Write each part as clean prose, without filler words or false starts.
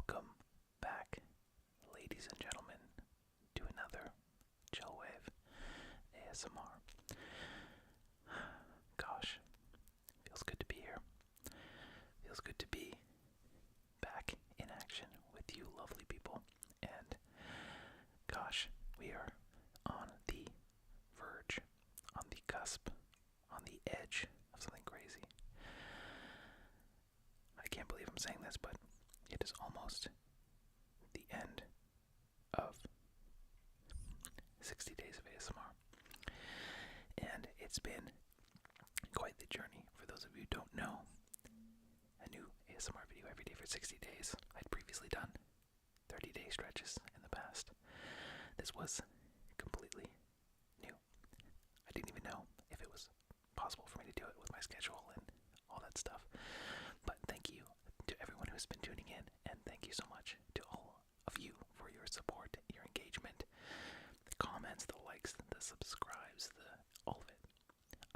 Welcome back, ladies and gentlemen, to another Chillwave ASMR. Gosh, feels good to be here. Feels good to be back in action with you lovely people. And gosh, we are on the verge, on the cusp, on the edge of something crazy. I can't believe I'm saying this, but it is almost the end of 60 days of ASMR. And it's been quite the journey. For those of you who don't know, a new ASMR video every day for 60 days. I'd previously done 30-day stretches in the past. This was completely new. I didn't even know if it was possible for me to do it with my schedule and all that stuff. But thank you to everyone who's been tuning in, and thank you so much to all of you for your support, your engagement, the comments, the likes, the subscribes, all of it.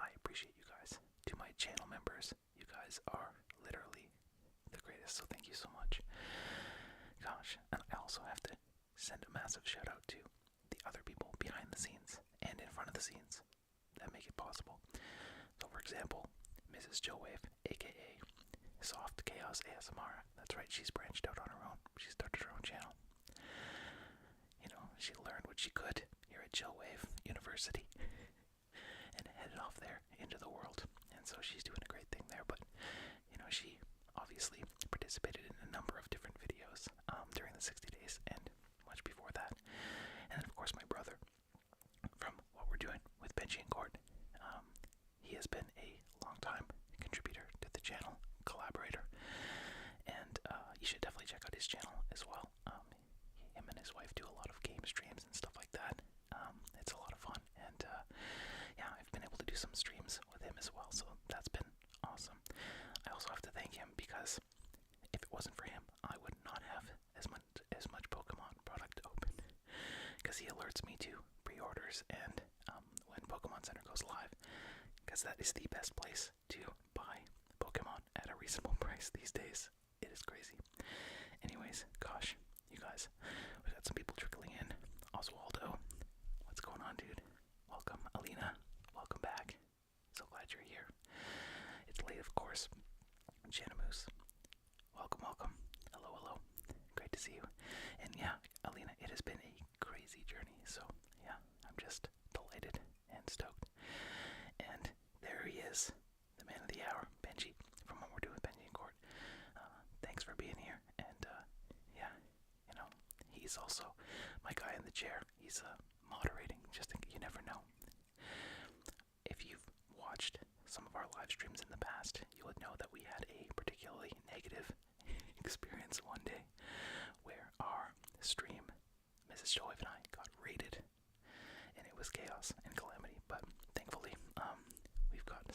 I appreciate you guys. To my channel members, you guys are literally the greatest, so thank you so much. Gosh, and I also have to send a massive shout out to the other people behind the scenes and in front of the scenes that make it possible. So for example, Mrs. Chillwave, aka Soft Chaos ASMR. That's right, she's branched out on her own. She started her own channel. You know, she learned what she could here at Chillwave University and headed off there into the world. And so she's doing a great thing there. But, you know, she obviously participated in a number of different videos during the 60 days and much before that. And then, of course, my brother from what we're doing with Benji and Court. He has been a long-time contributor to the channel, collaborator, and you should definitely check out his channel as well. Him and his wife do a lot of game streams and stuff like that. It's a lot of fun, and yeah, I've been able to do some streams with him as well, so that's been awesome. I also have to thank him because if it wasn't for him, I would not have as much Pokemon product open, because he alerts me to pre-orders and when Pokemon Center goes live, because that is the best place to buy Pokemon at a reasonable price these days. It is crazy. Anyways, gosh, you guys, we got some people trickling in. Oswaldo, what's going on, dude? Welcome. Alina, welcome back. So glad you're here. It's late, of course. Chanamoose, welcome, welcome. Hello, hello. Great to see you. And yeah, Alina, it has been a crazy journey. So yeah, I'm just delighted and stoked. And there he is, the man of the hour, Benji, from what we're doing with Benji and Court. Thanks for being here. And yeah, you know, he's also my guy in the chair. He's moderating, you never know. If you've watched some of our live streams in the past, you would know that we had a particularly negative experience one day where our stream, Mrs. Chillwave and I, got raided, and it was chaos and calamity. But thankfully, we've got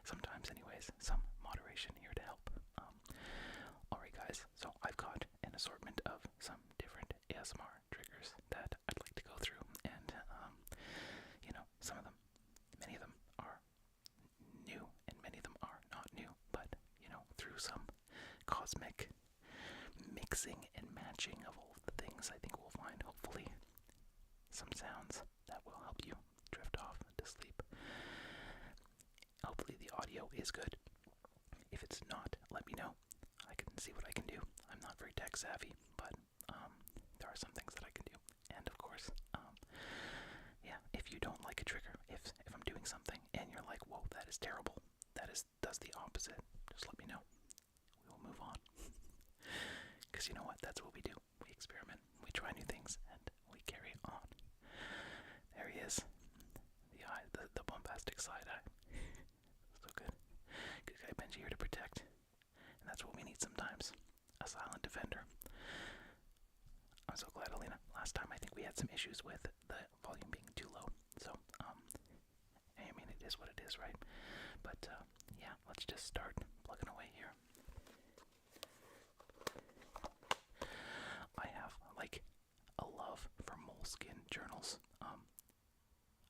sometimes anyways, some moderation here to help. Alright guys, so I've got an assortment of some different ASMR triggers that I'd like to go through, and you know, many of them are new, and many of them are not new, but you know, through some cosmic mixing and matching of all of the things, I think we'll find, hopefully, some sounds that will help you drift off to sleep. Hopefully the audio is good. If it's not, let me know. I can see what I can do. I'm not very tech savvy, but there are some things that I can do. And of course, yeah, if you don't like a trigger, if I'm doing something and you're like, whoa, that is terrible, does the opposite, just let me know. We will move on. Because you know what? That's what we do. We experiment, we try new things, and we carry on. There he is. The bombastic side eye. So good. Good guy Benji here to protect. And that's what we need sometimes. A silent defender. I'm so glad, Alina. Last time I think we had some issues with the volume being too low. So, I mean, it is what it is, right? But, yeah, let's just start plugging away here. I have, like, a love for moleskin journals.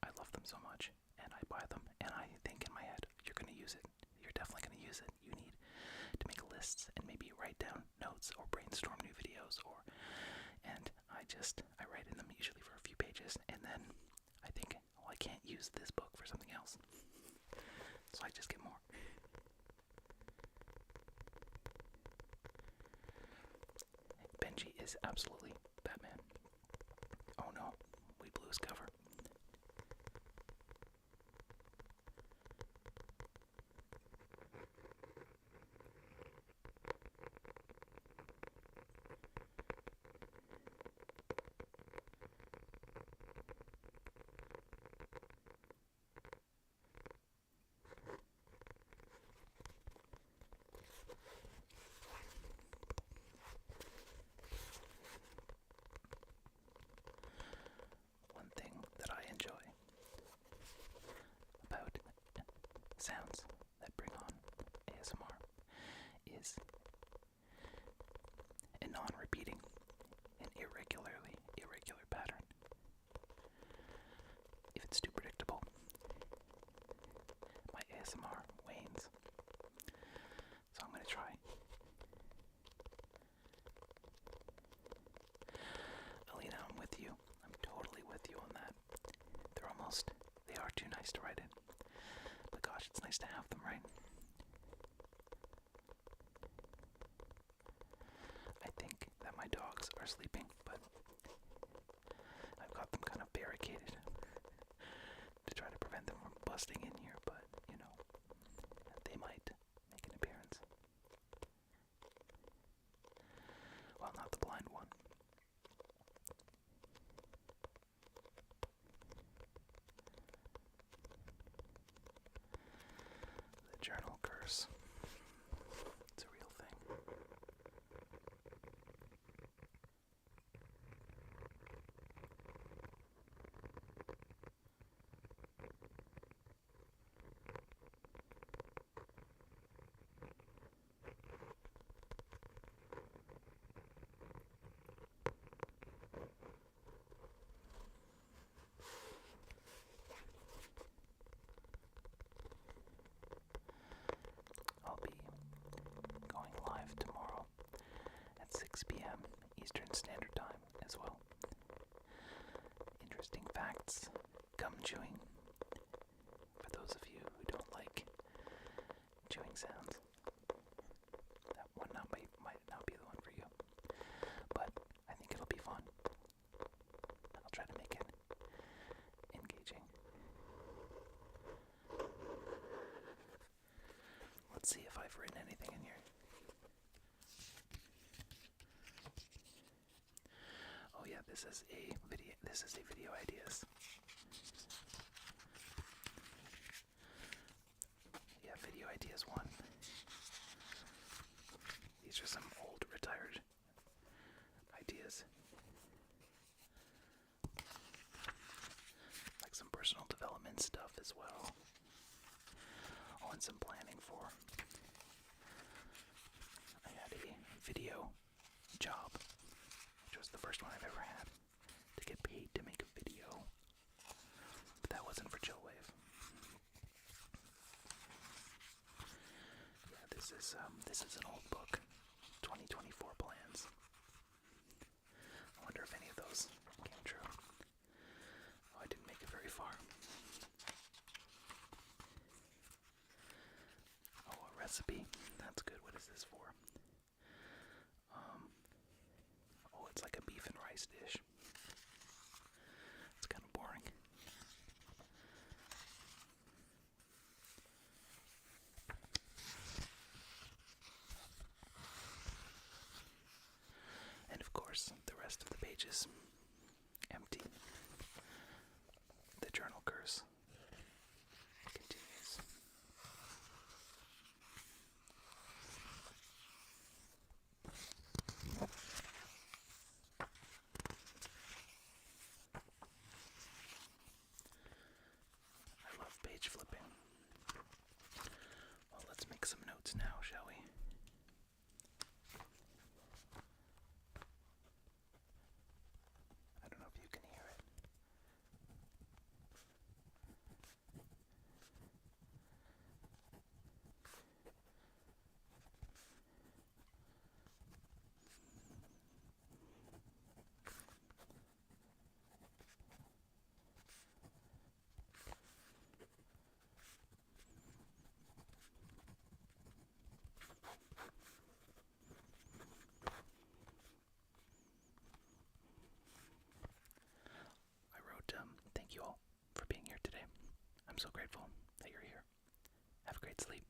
I love them so much, and I buy them, and I think in my head, you're going to use it. You're definitely going to use it. You need to make lists and maybe write down notes or brainstorm I write in them usually for a few pages, and then I think, well, I can't use this book for something else, so I just get more. Benji is absolutely Batman. Oh no, we blew his cover. One thing that I enjoy about sounds that bring on ASMR is a non-repeating and irregular pattern. If it's too predictable, my ASMR wanes. So I'm going to try. Alina, I'm with you. I'm totally with you on that. They are too nice to write in. But gosh, it's nice to have them, right? I think that my dogs are sleeping, but I've got them kind of barricaded to try to prevent them from busting in here, but, you know, they might make an appearance. Well, not the blind one. The journal curse. It's a real thing. I'll be going live tomorrow at 6 p.m. Eastern Standard Time as well. Interesting facts, gum chewing. For those of you who don't like chewing sounds, that one might not be the one for you. But I think it'll be fun. I'll try to make it engaging. Let's see if I've written anything in here. Oh yeah, this is a video ideas. Yeah, video ideas 1. These are some old retired ideas. Like some personal development stuff as well. Oh, and some planning for. I had a video job, which was the first one I've ever had, to get paid to make a video. But that wasn't for Chillwave. Yeah, this is an old book, 2024 plans. I wonder if any of those came true. Oh, I didn't make it very far. Oh, a recipe. That's good. What is this for? Oh, it's like a beef and rice dish. It's kind of boring. And of course, the rest of the pages empty. The journal curse continues. I love page flipping. Well, let's make some notes now, shall we? I don't know if you can hear it. I'm so grateful that you're here. Have a great sleep.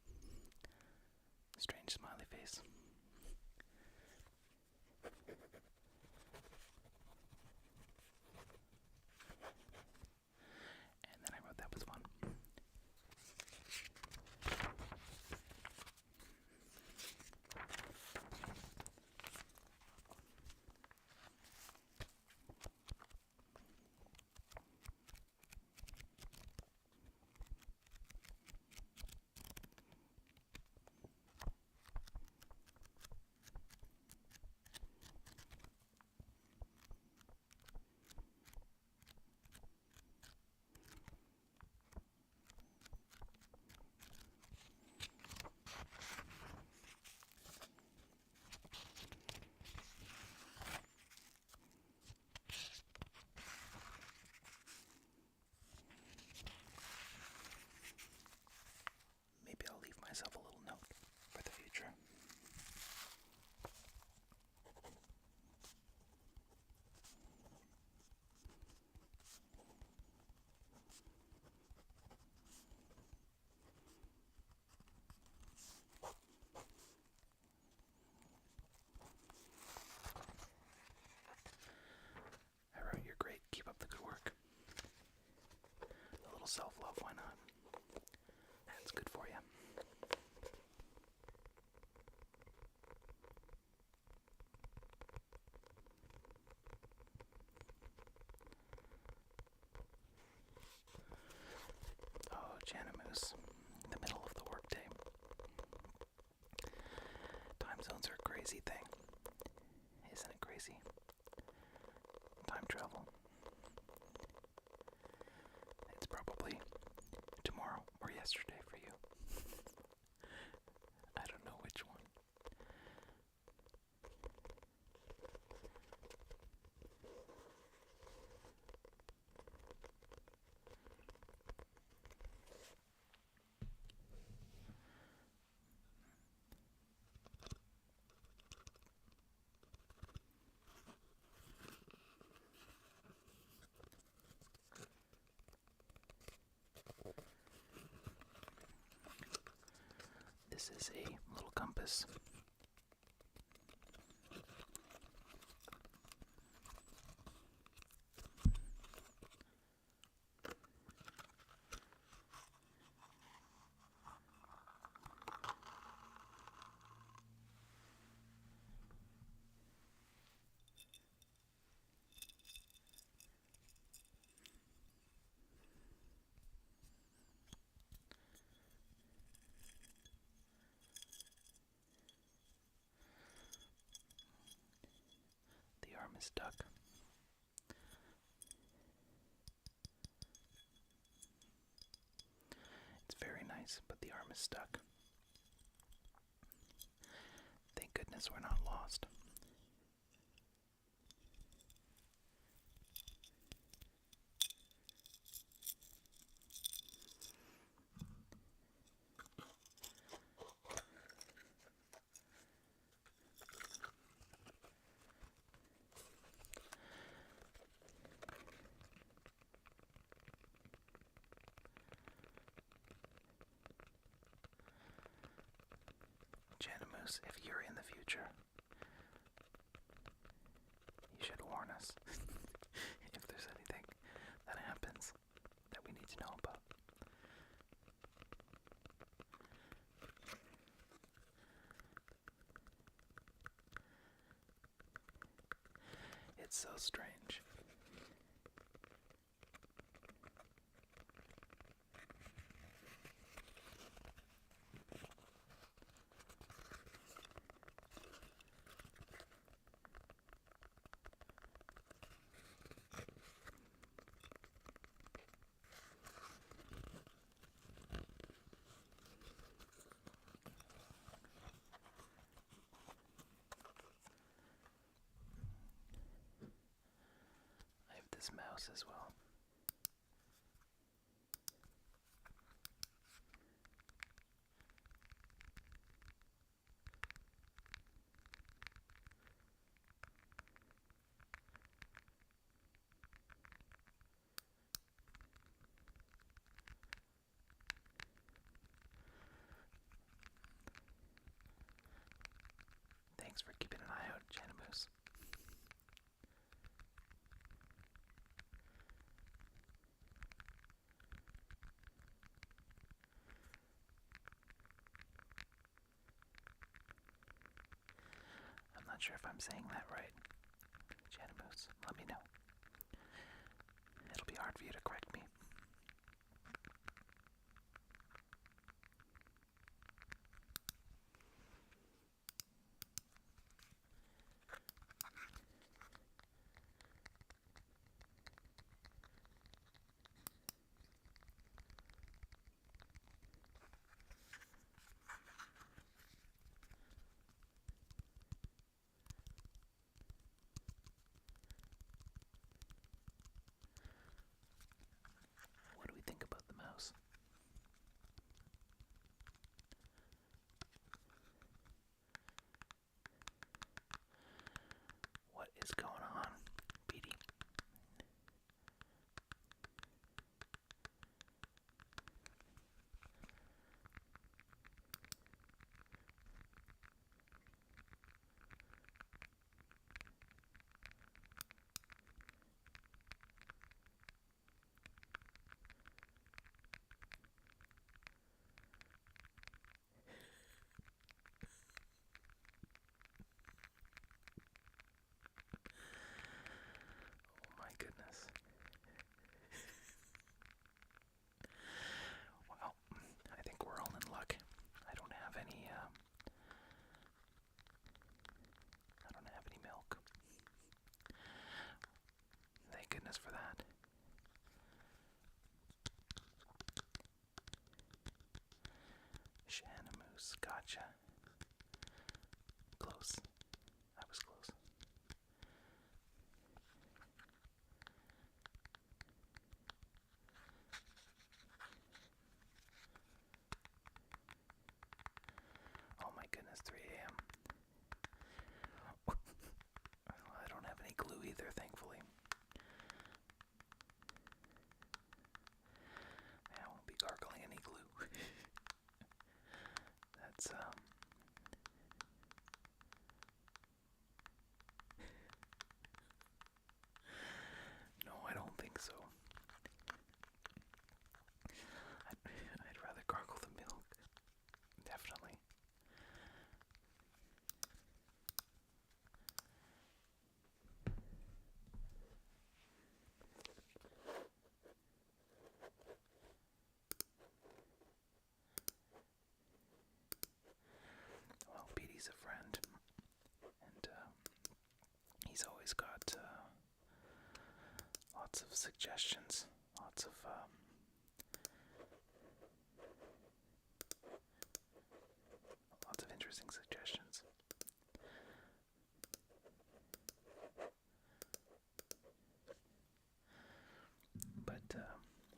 Strange smiley face. And then I wrote that was fun. Maybe I'll leave myself a little note for the future. I wrote, you're great. Keep up the good work. A little self-love, why not? That's good for you. Oh, Janamoose. In the middle of the workday. Time zones are a crazy thing. Isn't it crazy? Time travel. It's probably tomorrow or yesterday for you. I don't know which one. This is a little compass. The arm is stuck. It's very nice, but the arm is stuck. Thank goodness we're not lost. Janamoose, if you're in the future, you should warn us if there's anything that happens that we need to know about. It's so strange. I have this mouse as well. Thanks for keeping an eye out, Janamoose. I'm not sure if I'm saying that right. Janamoose, let me know. It'll be hard for you to correct me. What do we think about the mouse? What is going on, Petey? Oh my goodness. Well, I think we're all in luck. I don't have any milk. Thank goodness for that. Janamoose, gotcha. Close. I was close. Oh my goodness, 3 a.m. I don't have any glue either, thankfully. I won't be gargling any glue. That's, no, I don't think so. I'd rather gargle the milk. Definitely. Well, Petey's a friend, and he's always got lots of suggestions, lots of interesting suggestions. But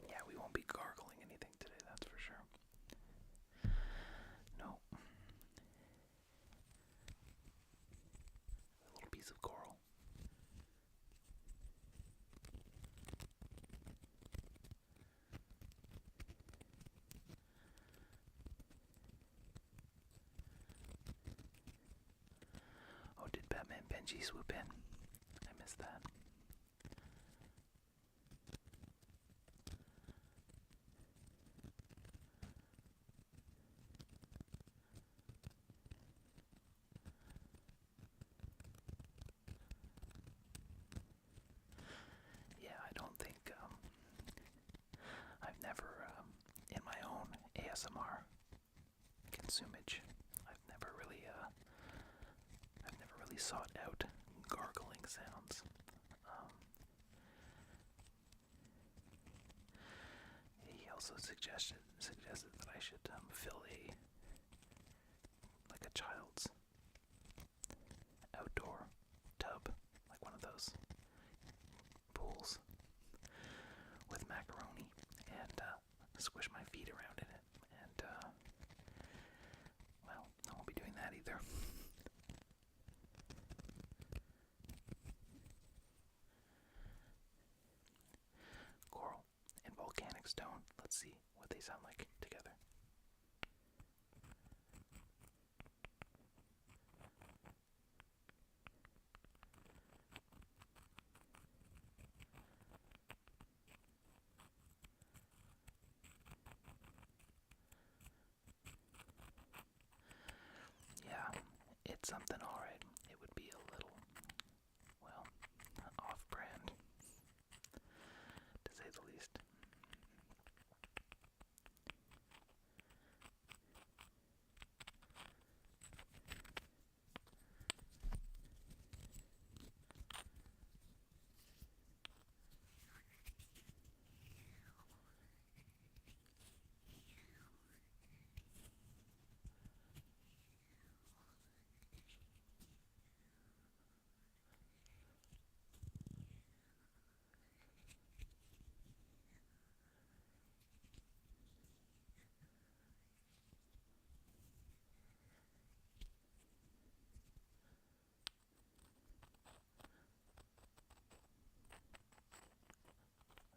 yeah, we won't be gargling anything today, that's for sure. No. A little piece of coral. Oh, did Batman Benji swoop in? I missed that. Yeah, I don't think, I've never, in my own ASMR consumage, I've never really sought out gargling sounds. He also suggested that I should fill a child's outdoor tub, like one of those pools, with macaroni and squish my feet around in it. And well, I won't be doing that either. Coral and volcanic stone. Let's see what they sound something alright. It would be a little, well, off-brand, to say the least.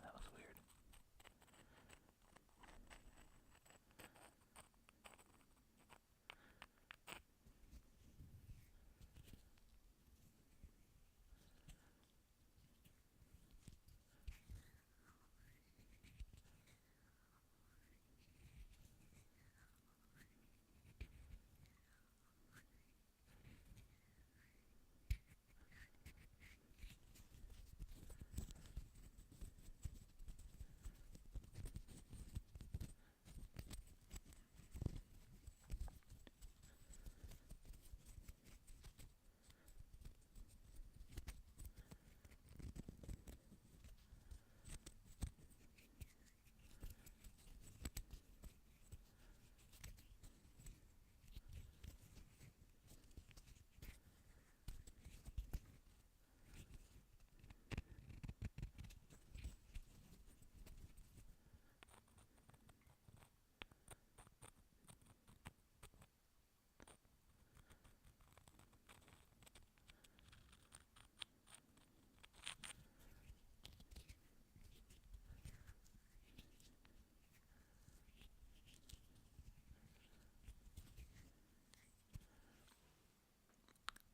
That was weird.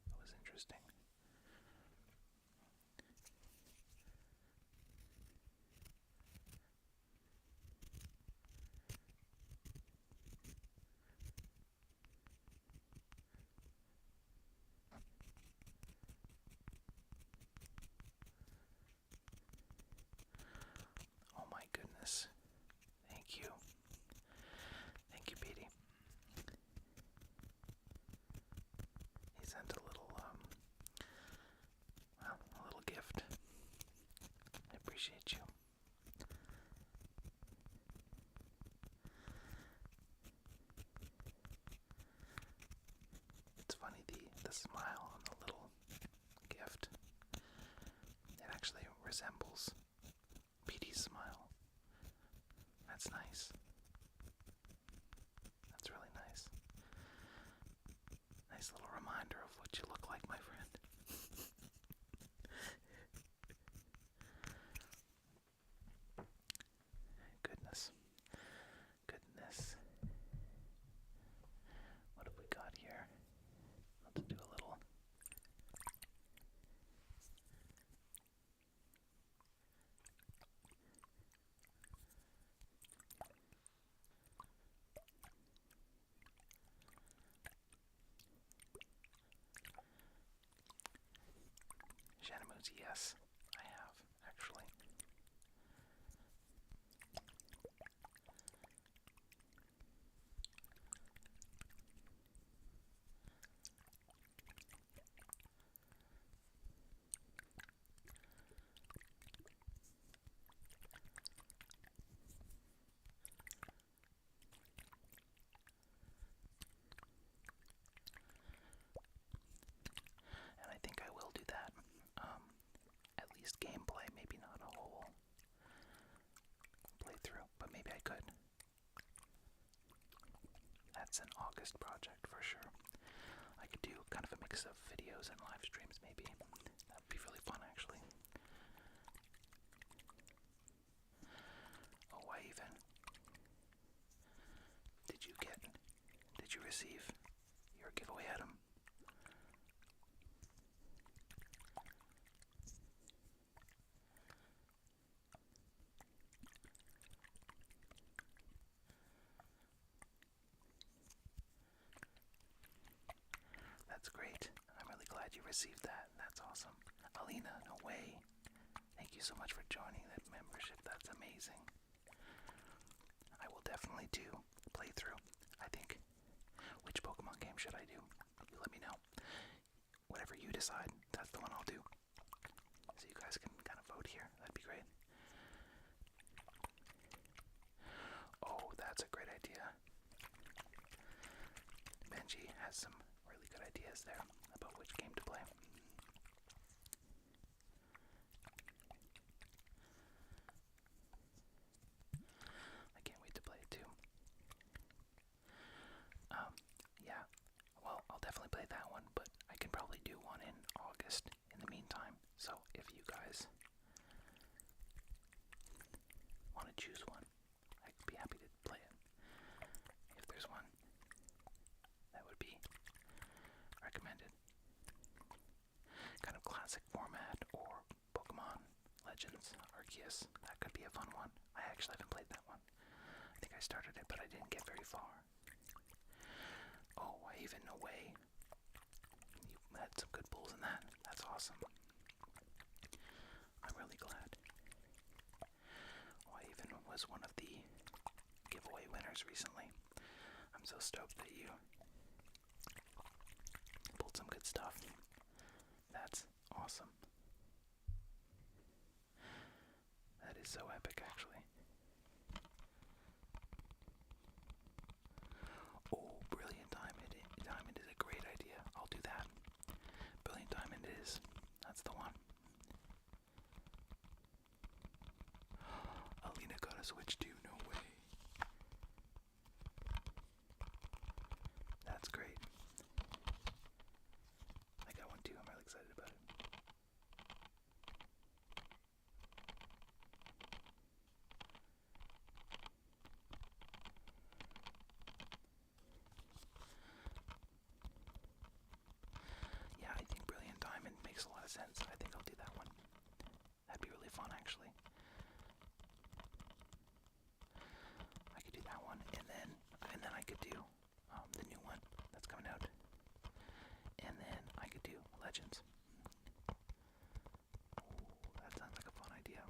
That was interesting. Oh my goodness. Thank you. Thank you, Petey. He sent a little, a little gift. I appreciate you. It's funny, the smile on the little gift. It actually resembles Petey's smile. That's nice. That's really nice. Nice little reminder of what you look like, my friend. Goodness. Goodness. What have we got here? Let's do a little. Shanamoos, yes, I have, actually. And I think I will do that. At least gameplay, maybe not a whole playthrough, but maybe I could. That's an August project for sure. I could do kind of a mix of videos and live streams, maybe. That'd be really fun, actually. Oh, why even? Did you receive your giveaway item? That's That's great. I'm really glad you received that. That's awesome. Alina, no way. Thank you so much for joining that membership. That's amazing. I will definitely do a playthrough. I think. Which Pokemon game should I do? You let me know. Whatever you decide, that's the one I'll do. So you guys can kind of vote here. That'd be great. Oh, that's a great idea. Benji has some really good ideas there about which game to play. I can't wait to play it too. Yeah, well, I'll definitely play that one, but I can probably do one in August in the meantime. So if you guys want to choose one, I'd be happy to play it. If there's one that would be recommended. Kind of classic format or Pokemon Legends Arceus. That could be a fun one. I actually haven't played that one. I think I started it, but I didn't get very far. Oh, I even know way. You had some good pulls in that. That's awesome. I'm really glad. Oh, I even was one of the giveaway winners recently. I'm so stoked that you pulled some good stuff. That's awesome. That is so epic, actually. Oh, Brilliant Diamond. Diamond is a great idea. I'll do that. Brilliant Diamond is. That's the one. Alina got a Switch too. No way. That's great. I got one too. I'm really excited about it. Yeah, I think Brilliant Diamond makes a lot of sense. I think I'll do that one. That'd be really fun, actually. I could do that one, and then I could do the new one that's coming out, and then I could do Legends. Ooh, that sounds like a fun idea.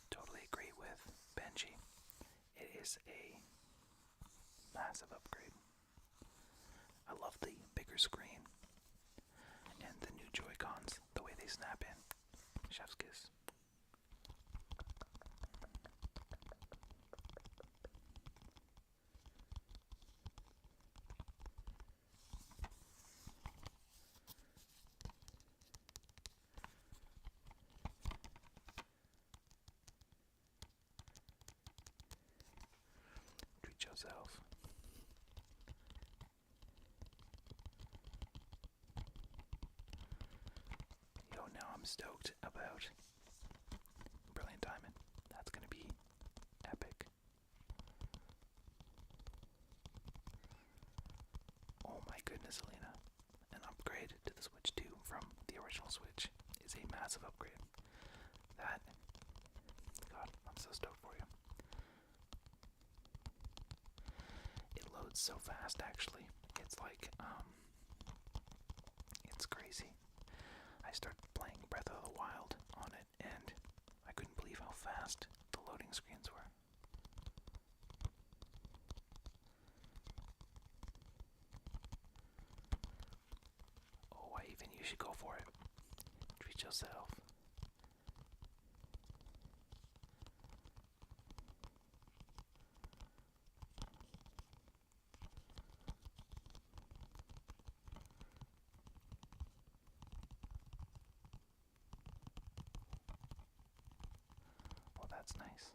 Totally agree with Benji. It is a massive upgrade. I love the bigger screen and the new Joy-Cons, the way they snap in. Chef's kiss. Treat yourself. Yo, now I'm stoked about Brilliant Diamond. That's gonna be epic. Oh my goodness, Alina. An upgrade to the Switch 2 from the original Switch is a massive upgrade. That, God, I'm so stoked for you. It loads so fast, actually. It's like, it's crazy. I started playing Breath of the Wild on it, and I couldn't believe how fast the loading screens were. Oh, you should go for it. Treat yourself. Well, that's nice.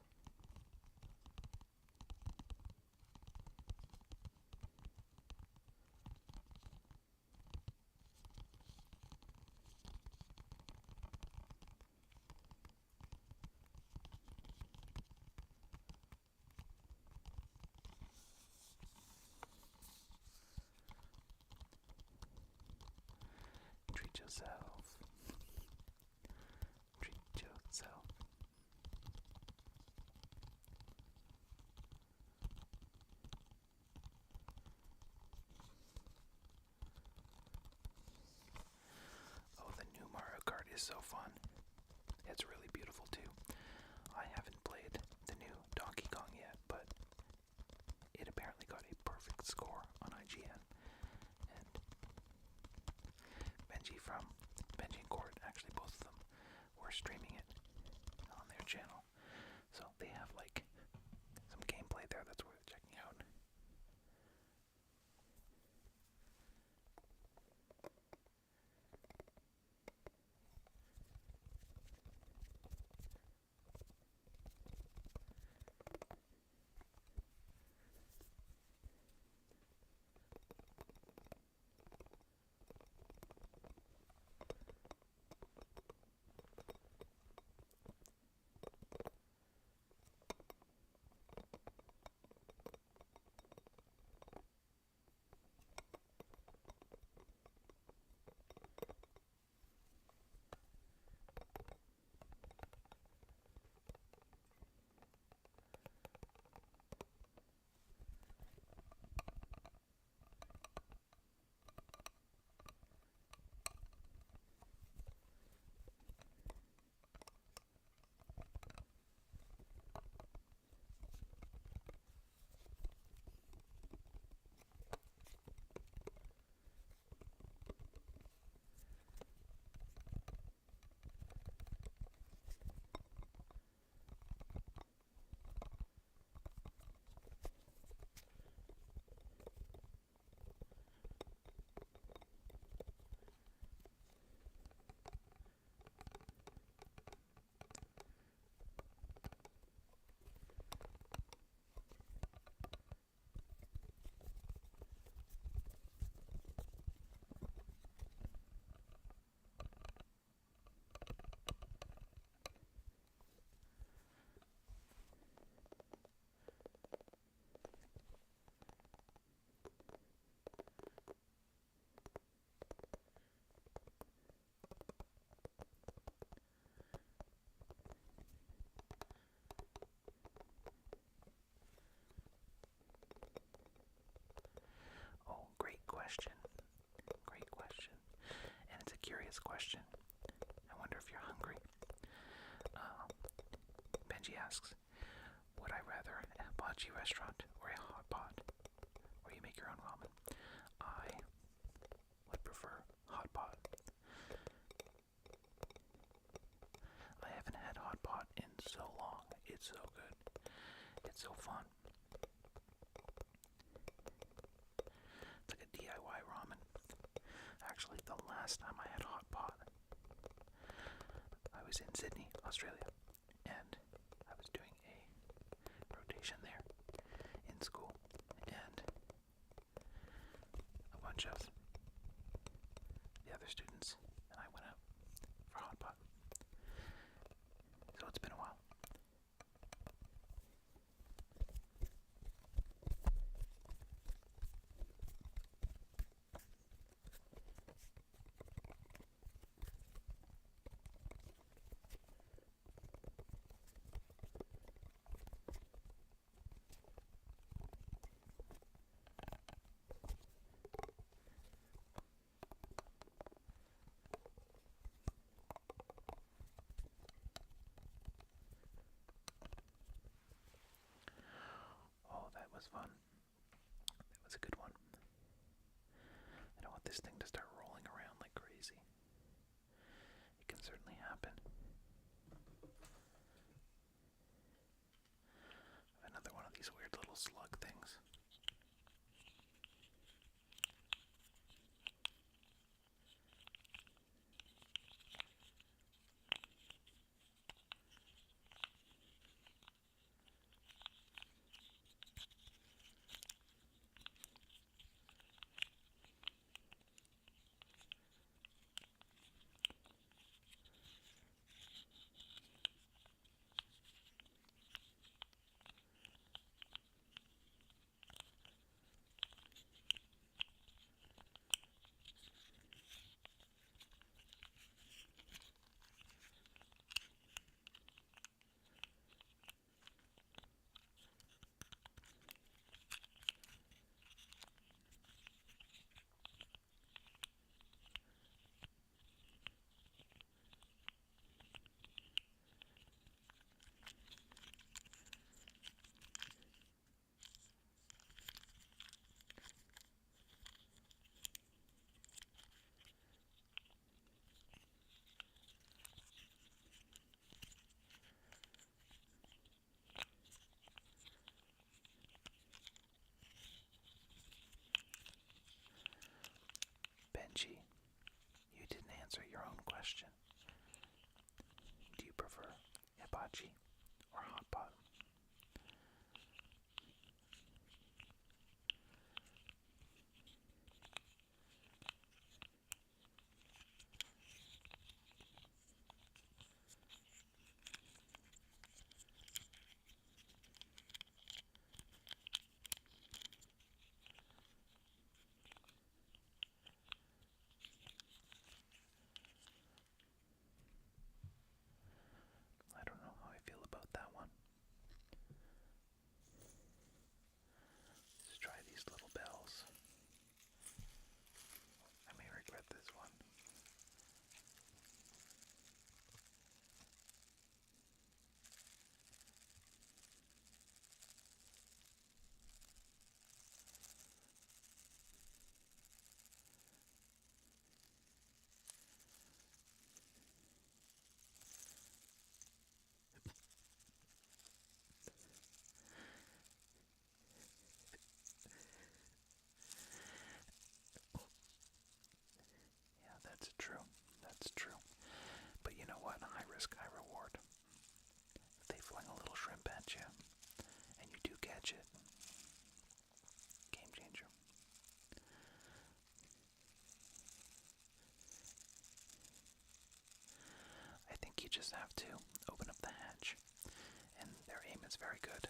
Treat yourself. Treat yourself. Oh, the new Mario Kart is so fun. It's really beautiful too. I haven't played the new Donkey Kong yet, but it apparently got a perfect score on IGN. And Benji and Court, actually both of them, were streaming it on their channel. So they have like some gameplay there that's worth checking out. Oh, great question. Great question. And it's a curious question. I wonder if you're hungry. Benji asks, would I rather a hibachi restaurant or a hot pot where you make your own ramen? I would prefer hot pot. I haven't had hot pot in so long. It's so good. It's so fun. It's like a DIY ramen. Actually, the last time I had hot pot, I was in Sydney, Australia, and I was doing a rotation there in school, and a bunch of the other students and I went out for hot pot. So it's been a while. Oh, that was fun. That was a good one. I don't want this thing to start rolling around like crazy. It can certainly happen. Another one of these weird little slug things. answer your own question. Do you prefer hibachi or hot pot? I don't know how I feel about that one. Let's try these little bells. I may regret this one. Yeah, that's true. That's true. But you know what? High risk, high reward. If they fling a little shrimp at you, and you do catch it, game changer. I think you just have to open up the hatch, and their aim is very good.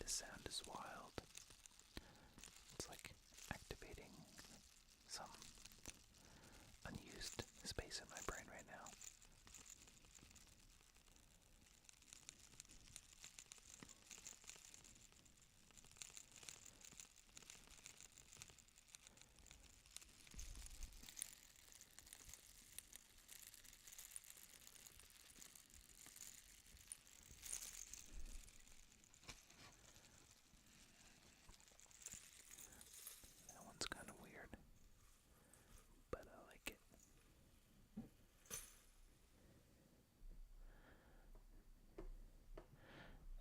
This sound is wild. It's like activating some unused space in my brain right now. That one's kind of weird, but I like it.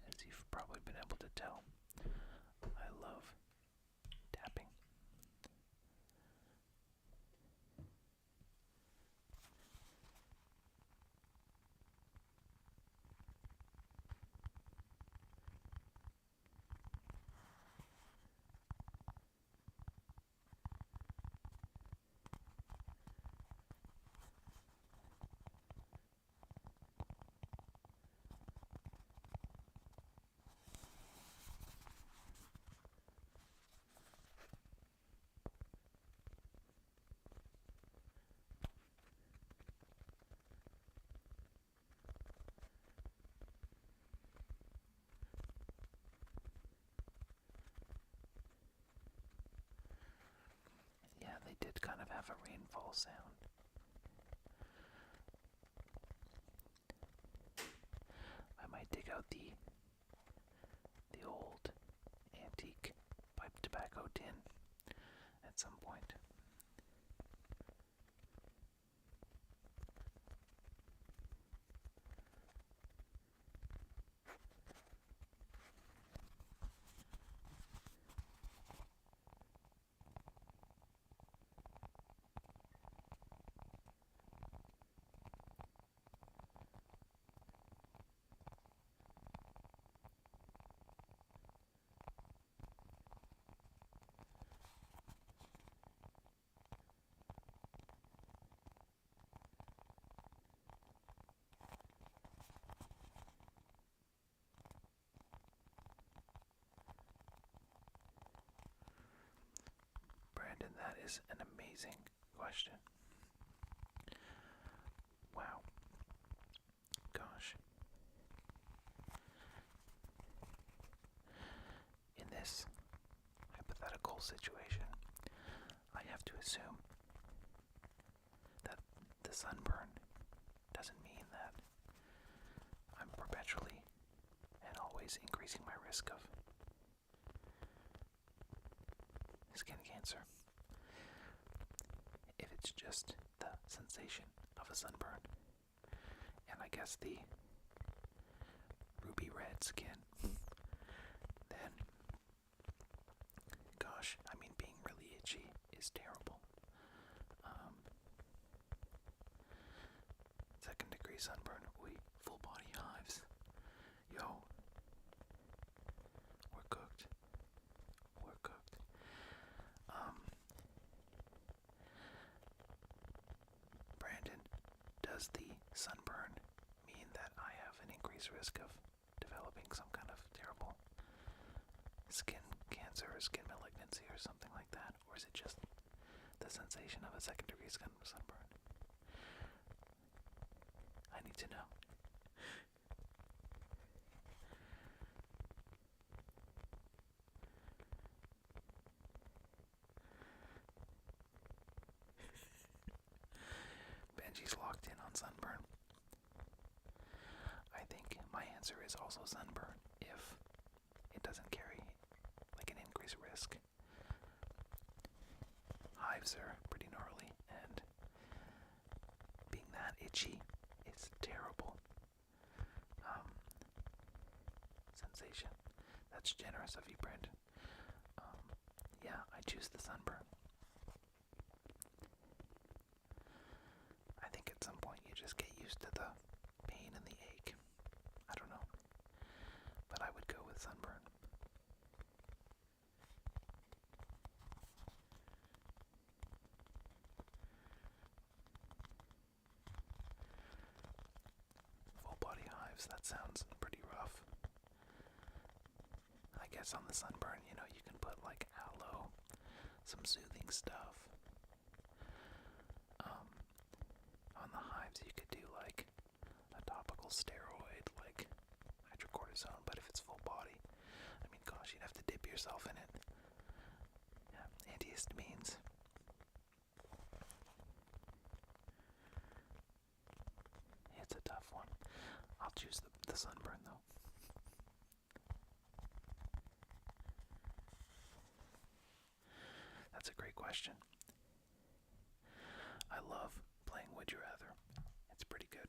As you've probably been able to tell, I love tapping. Yeah, they did kind of have a rainfall sound. I might dig out the old antique pipe tobacco tin at some point. Brandon, that is an amazing question. Wow. Gosh. In this hypothetical situation, I have to assume that the sunburn doesn't mean that I'm perpetually and always increasing my risk of skin cancer. If it it's just the sensation of a sunburn. And I guess the ruby red skin. Then, gosh, I mean, being really itchy is terrible. Second degree sunburn, full body hives. Yo, we're cooked. We're cooked. Brandon, does the sunburn mean that I have an increased risk of developing some kind of terrible skin cancer or skin malignancy or something like that? Or is it just the sensation of a second degree sunburn? I need to know. Benji's locked in on sunburn. I think my answer is also sunburn if it doesn't carry like an increased risk. Hives are pretty gnarly, and being that itchy is terrible. Sensation. That's generous of you, Brandon. Yeah, I choose the sunburn. I think at some point you just get used to the pain and the ache. I don't know. But I would go with sunburn. Full body hives, that sounds pretty rough. I guess on the sunburn, you can put like aloe, some soothing stuff. On the hives, you could do like a topical steroid, like hydrocortisone, but if it's full body, I mean, gosh, you'd have to dip yourself in it. Yeah, antihistamines. It's a tough one. I'll choose the sunburn, though. That's a great question. I love playing Would You Rather. It's pretty good.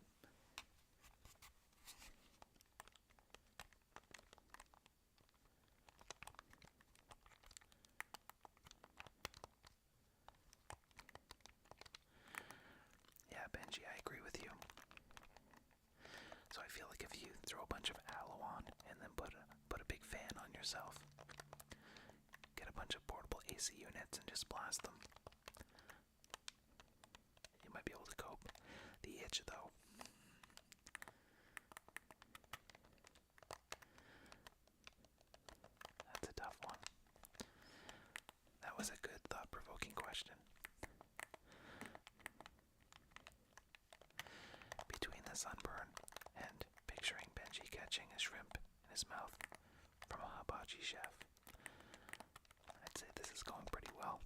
Yeah, Benji, I agree with you. So I feel like if you throw a bunch of aloe on and then put a big fan on yourself, get a bunch of portable AC units and just blast them, you might be able to cope. The itch, though. That's a tough one. That was a good, thought-provoking question. Between the sunburn and picturing Benji catching a shrimp in his mouth from a hibachi chef, I'd say this is going pretty well.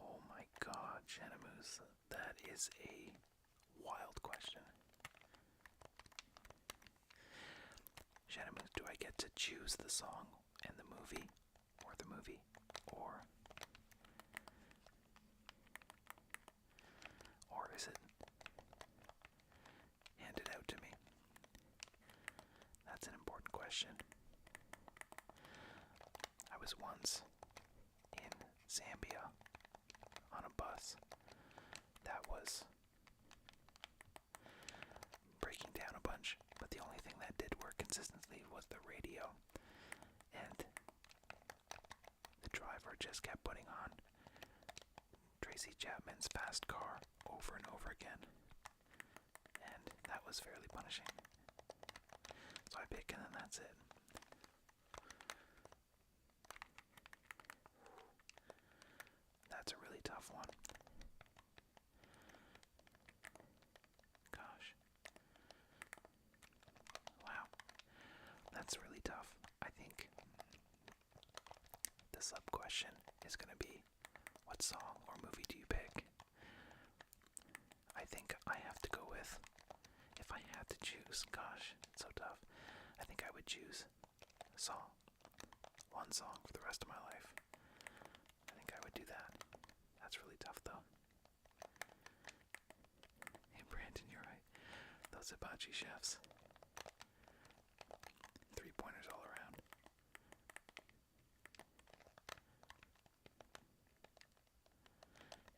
Oh my god, Genemus, that is a wild question. Genemus, do I get to choose the song and the movie, or is it handed out to me? That's an important question. I was once in Zambia on a bus that was breaking down a bunch, but the only thing that did work consistently was the radio, and the driver just kept putting on Tracy Chapman's Fast Car over and over again, and that was fairly punishing. So I pick, and then that's it. sub question is going to be, what song or movie do you pick? I think I have to go with, if I had to choose, gosh, it's so tough. I think I would choose a song. One song for the rest of my life. I think I would do that. That's really tough though. Hey Brandon, you're right. Those hibachi chefs. 3-pointers all around.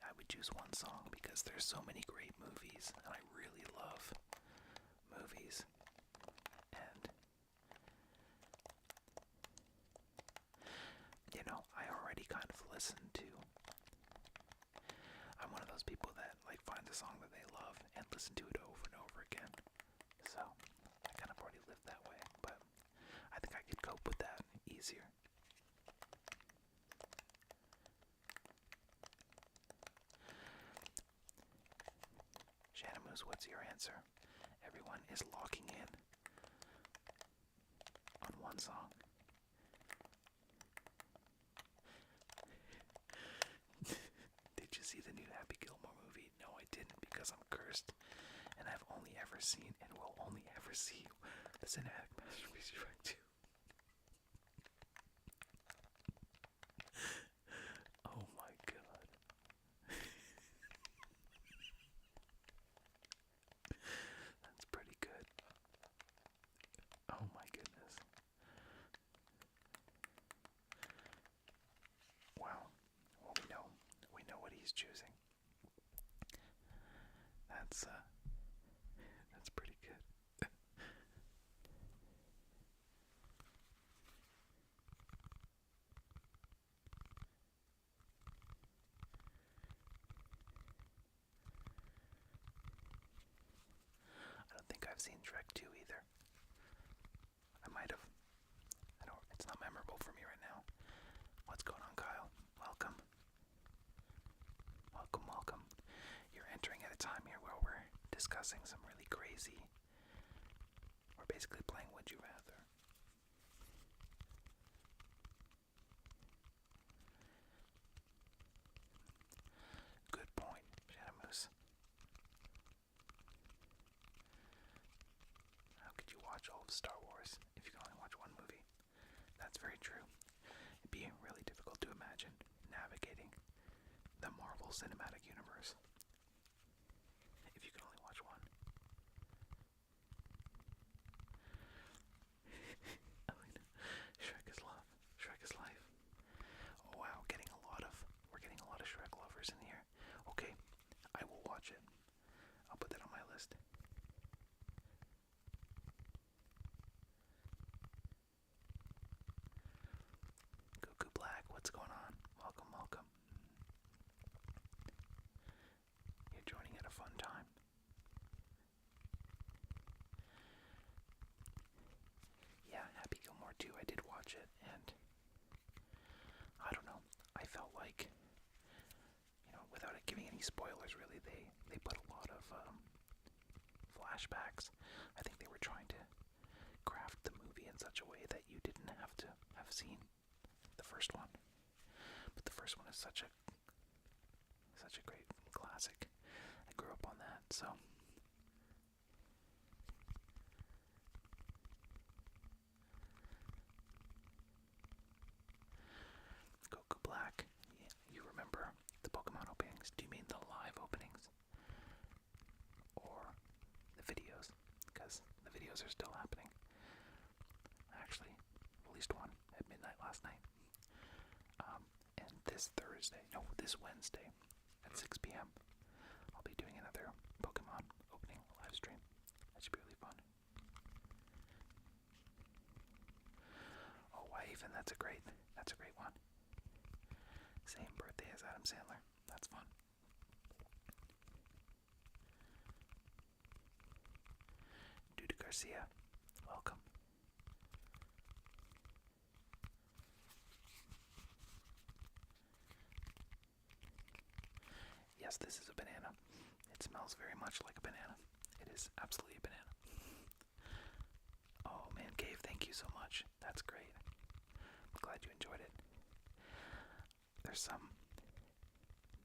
I would choose one song because there's so many great movies, and I really love movies. And you know, I already kind of listen to. I'm one of those people that like finds a song that they love and listen to it over and over again. So I kind of already live that way, but I think I could cope with that easier. Shanamoose, what's your answer? Everyone is locking in on one song. Did you see the new Happy Gilmore movie? No, I didn't, because I'm cursed, and I've only ever seen and will only ever see the cinematic masterpiece Shrek 2. Oh my god. That's pretty good. Oh my goodness. Wow. Well, we know what he's choosing. That's pretty good. I don't think I've seen Shrek 2 either. I might have. It's not memorable for me right now. What's going on, Kyle? Welcome. Welcome. You're entering at a time here where we're discussing some really crazy. We're basically playing Would You Rather. Good point, Shanamoose. How could you watch all of Star Wars if you can only watch one movie? That's very true. It'd be really difficult to imagine navigating the Marvel Cinematic Universe if you could only watch one. I mean, Shrek is love. Shrek is life. Oh wow, we're getting a lot of Shrek lovers in here. Okay, I will watch it. I'll put that on my list. Goku Black, what's going on? Welcome. You're joining at a fun time. Yeah, Happy Gilmore 2, I did watch it, and I don't know, I felt like, without it giving any spoilers really, they put a lot of flashbacks. I think they were trying to craft the movie in such a way that you didn't have to have seen the first one. But the first one is such a great classic. I grew up on that, so Goku Black. Yeah, you remember the Pokemon openings? Do you mean the live openings? Or the videos? Because the videos are still happening. I actually released one at midnight last night. And this Wednesday at 6 p.m. I'll be doing another Pokemon opening live stream. That should be really fun. Oh, wife, and that's a great one. Same birthday as Adam Sandler. That's fun. Dude Garcia, welcome. Yes, this is a banana. It smells very much like a banana. It is absolutely a banana. Oh man, Cave, thank you so much. That's great. I'm glad you enjoyed it. there's some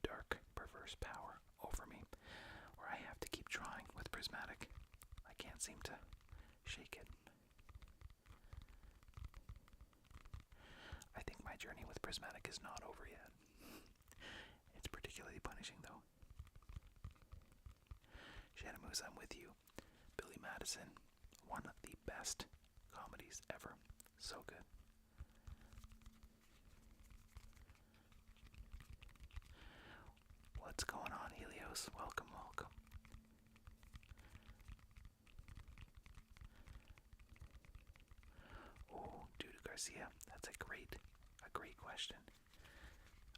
dark, perverse power over me where I have to keep trying with prismatic. I can't seem to shake it. I think my journey with prismatic is not over yet. It's particularly punishing, though. Shanamoose, I'm with you. Billy Madison, one of the best comedies ever. So good. What's going on, Helios? Welcome, welcome. Oh, Dude Garcia, that's a great question.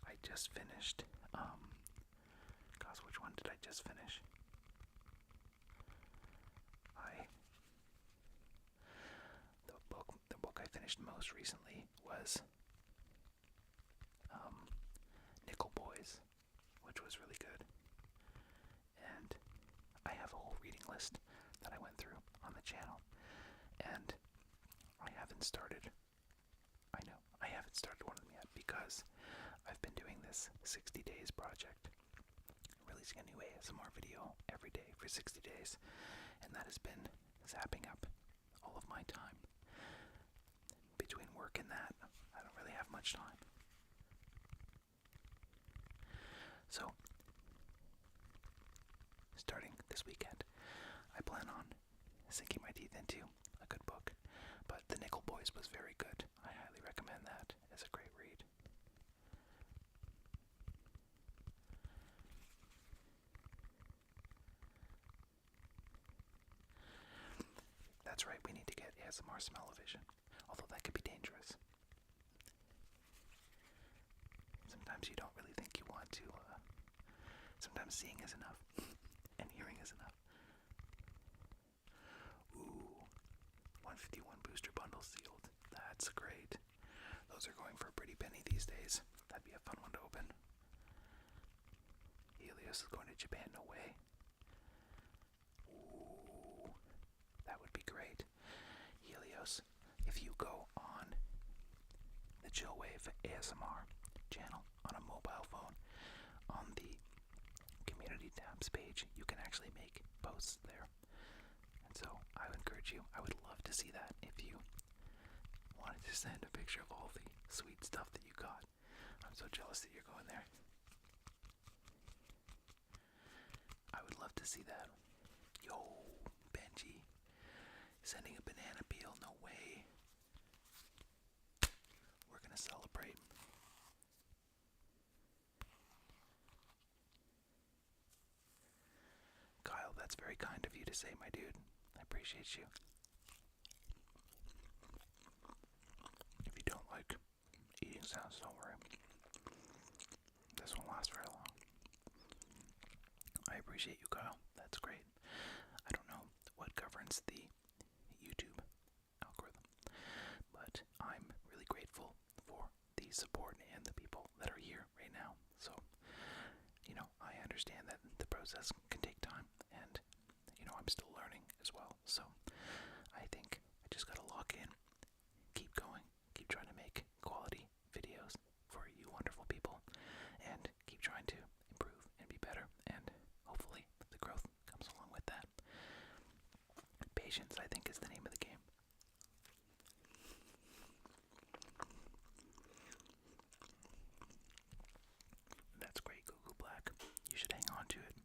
I just finished, gosh, which one did I just finish? The book I finished most recently was, Nickel Boys, which was really good. And I have a whole reading list that I went through on the channel, and I haven't started one of them yet because I've been doing this 60 days project, releasing a new ASMR video every day for 60 days, and that has been zapping up all of my time. Between work and that, I don't really have much time. So, starting this weekend, I plan on sinking my teeth into a good book, but The Nickel Boys was very good. I highly recommend that. It's a great read. That's right, we need to get ASMR smell-o-vision, although that could be dangerous. Sometimes you don't really think you want to, sometimes seeing is enough, and hearing is enough. Ooh, 151 booster bundles sealed. That's great. Those are going for a pretty penny these days. That'd be a fun one to open. Helios is going to Japan, no way. Ooh, that would be great. Helios, if you go on the Chillwave ASMR channel on a mobile phone, on the community tabs page, you can actually make posts there. And so I would encourage you, I would love to see that if you wanted to send a picture of all the sweet stuff that you got. I'm so jealous that you're going there. I would love to see that. Yo, Benji, sending a banana peel, no way. We're gonna celebrate. Kyle, that's very kind of you to say, my dude. I appreciate you. If you don't like eating sounds, don't worry. This won't last very long. I appreciate you, Kyle. That's great. I don't know what governs the YouTube algorithm, but I'm really grateful for the support and the people that are here right now. So, I understand that the process can take time, and, I'm still learning as well. So, I think I just gotta lock in, keep going, keep trying to make quality videos for you wonderful people, and keep trying to improve and be better, and hopefully the growth comes along with that. Patience, I think, is the name of the game. That's great, Google Black. You should hang on to it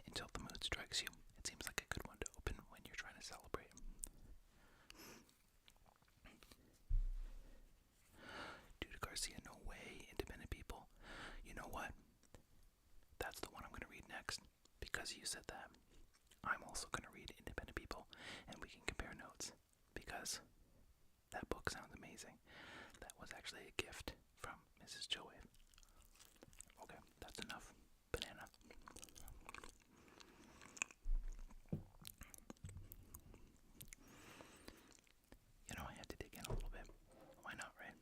until the mood strikes you. It seems like a good one to open when you're trying to celebrate. Dude Garcia, no way. Independent People. You know what? That's the one I'm going to read next. Because you said that, I'm also going to read Independent People, and we can compare notes. Because that book sounds amazing. That was actually a gift from Mrs. Chillwave. Okay, that's enough. Banana. I had to dig in a little bit. Why not, right?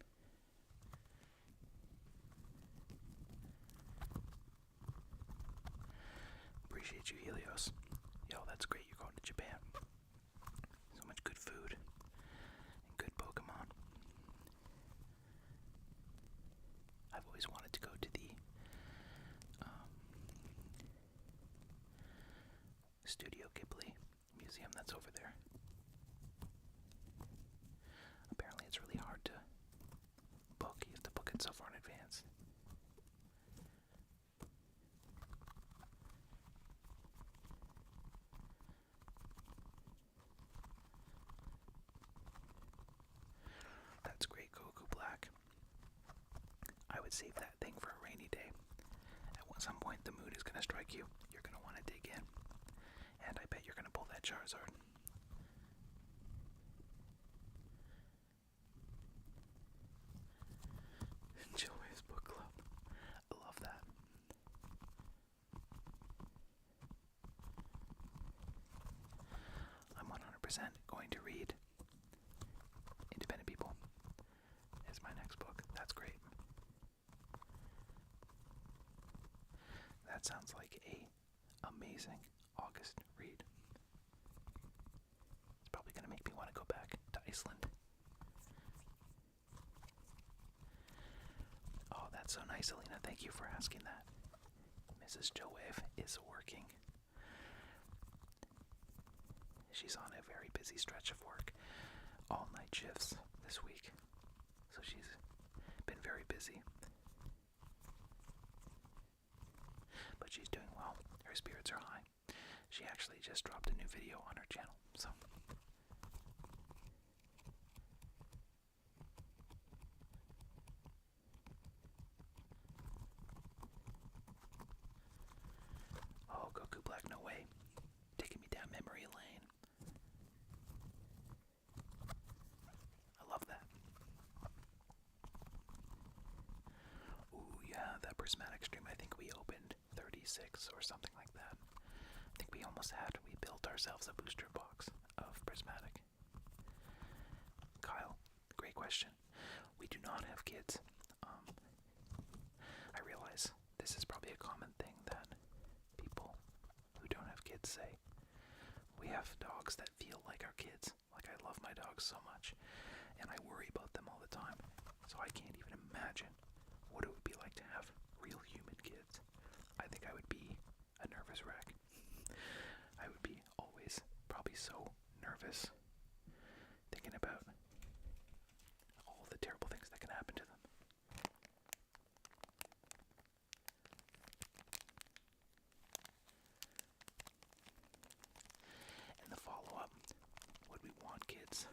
Appreciate you, Helios. Yo, that's great. You're going to Japan. So much good food and good Pokemon. Studio Ghibli museum that's over there. Apparently it's really hard to book. You have to book it so far in advance. That's great, Goku Black. I would save that thing for a rainy day. At some point the mood is going to strike you. You're going to want to dig in. And I bet you're going to pull that Charizard. Joey's Book Club. I love that. I'm 100% going to read Independent People is my next book. That's great. That sounds like a amazing August read. It's probably going to make me want to go back to Iceland. Oh, that's so nice, Alina. Thank you for asking that. Mrs. Joave is working. She's on a very busy stretch of work. All-night shifts this week. So she's been very busy. But she's doing well. Her spirits are high. She actually just dropped a new video on her channel, so. Oh, Goku Black, no way. Taking me down memory lane. I love that. Ooh, yeah, that prismatic stream, I think we opened 36 or something like that. I think we almost had. We built ourselves a booster box of prismatic. Kyle, great question. We do not have kids. I realize this is probably a common thing that people who don't have kids say. We have dogs that feel like our kids. Like, I love my dogs so much, and I worry about them all the time. So I can't even imagine what it would be like to have real human kids. I think I would be a nervous wreck. I would be always probably so nervous thinking about all the terrible things that can happen to them. And the follow-up, would we want kids?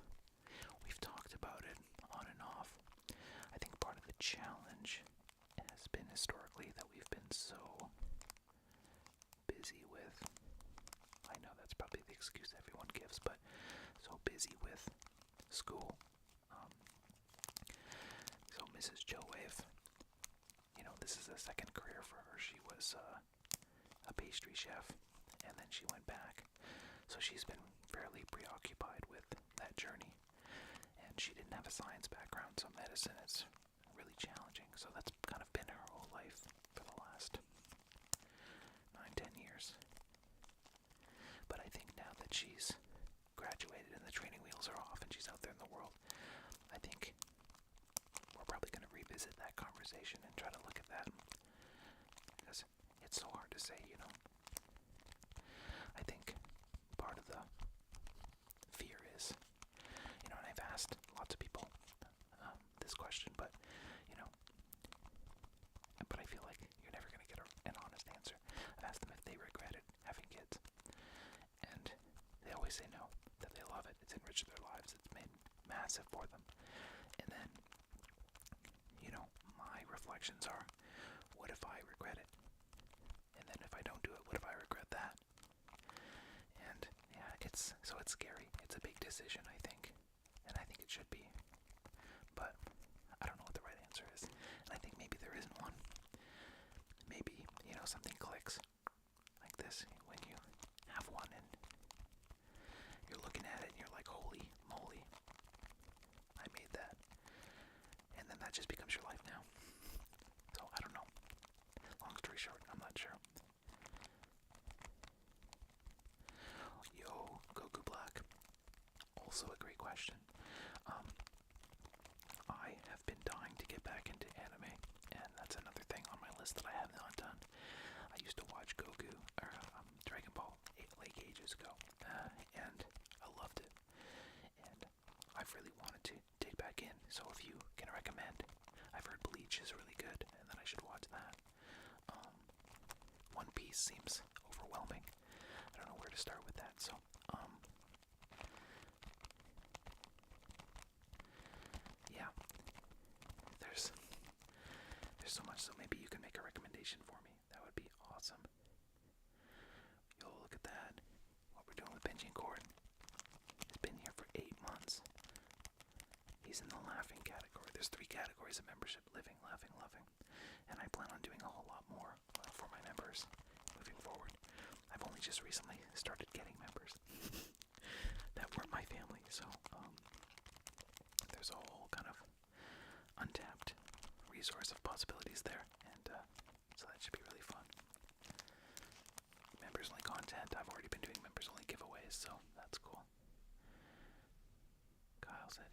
We've talked about it on and off. I think part of the challenge has been historically that we've been so busy with, I know that's probably the excuse everyone gives, but so busy with school. So Mrs. Joave, this is a second career for her. She was a pastry chef, and then she went back. So she's been fairly preoccupied with that journey. And she didn't have a science background, so medicine is really challenging. So that's kind of been her whole life for the last 9-10 years. But I think now that she's graduated and the training wheels are off and she's out there in the world, I think we're probably going to revisit that conversation and try to look at that. Because it's so hard to say, I think part of the fear is, and I've asked lots of people this question, but I feel like you're never going to get an honest answer. I've asked them if they regretted having kids, and they always say no, that they love it. It's enriched their lives. It's been massive for them. And then, my reflections are, what if I regret it? And then if I don't do it, what if I regret that? And yeah, it's scary. It's a big decision, I think, and I think it should be. But I don't know what the right answer is, and I think maybe there isn't one. Maybe, something clicks like this when you have one and you're looking at it and you're like, holy moly, I made that. And then that just becomes your life now. So I don't know. Long story short, I'm not sure. Yo, Goku Black. Also a great question. I have been dying to get back into anime, and that's another thing on my list that I have not done. I used to watch Goku, or Dragon Ball, like I've really wanted to dig back in. So if you can recommend, I've heard Bleach is really good, and that I should watch that. One Piece seems overwhelming. I don't know where to start with that. So yeah, there's so much. So maybe you can make a recommendation for me. That would be awesome. Yo, look at that. What we're doing with Benji and Gordon. He's been here for 8 months. He's in the laughing category. There's 3 categories of membership: living, laughing, loving. And I plan on doing a whole lot more for my members moving forward. I've only just recently started getting members that weren't my family, so there's a whole kind of untapped resource of possibilities there, and so that should be really fun. Members only content. I've already been doing members only giveaways, so that's cool. Kyle said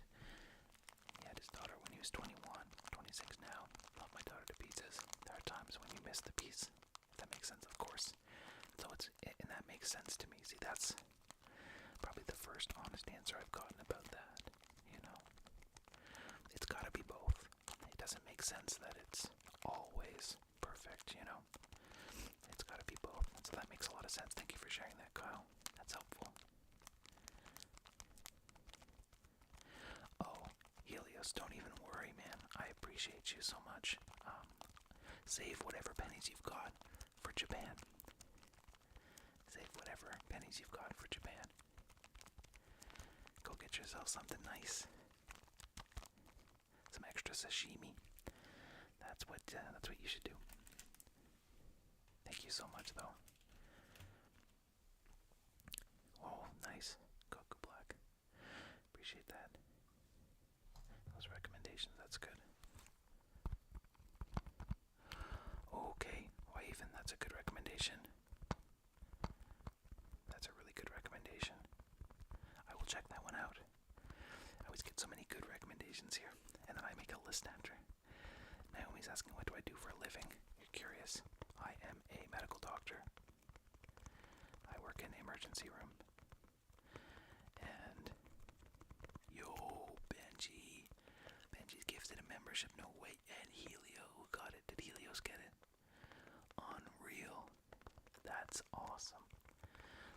he had his daughter when he was 21, 26 now. Love my daughter to pieces. There are times when you miss the piece. That makes sense, of course. So and that makes sense to me. See, that's probably the first honest answer I've gotten about that. You know, it's got to be both. It doesn't make sense that it's always perfect. You know, it's got to be both. So that makes a lot of sense. Thank you for sharing that, Kyle. That's helpful. Oh, Helios, don't even worry, man. I appreciate you so much. Save whatever pennies you've got for Japan. Save whatever pennies you've got for Japan. Go get yourself something nice. Some extra sashimi. That's what you should do. Thank you so much, though. Oh, nice. Goku Black. Appreciate that. Those recommendations, that's good. Okay, Waven, that's a good recommendation. That's a really good recommendation. I will check that one out. I always get so many good recommendations here, and then I make a list after. Naomi's asking, what do I do for a living? You're curious. I am a medical doctor. I work in the emergency room. And yo, Benji's gifted a membership. No way. And Helio got it. Did Helios get it? Unreal. That's awesome.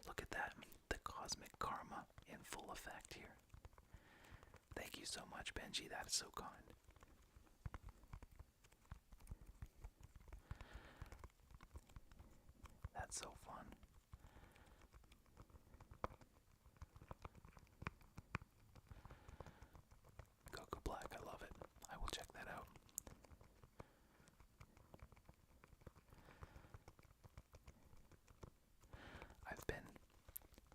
Look at that. The cosmic karma in full effect here. Thank you so much, Benji. That is so kind. That's so fun. Goku Black, I love it. I will check that out. I've been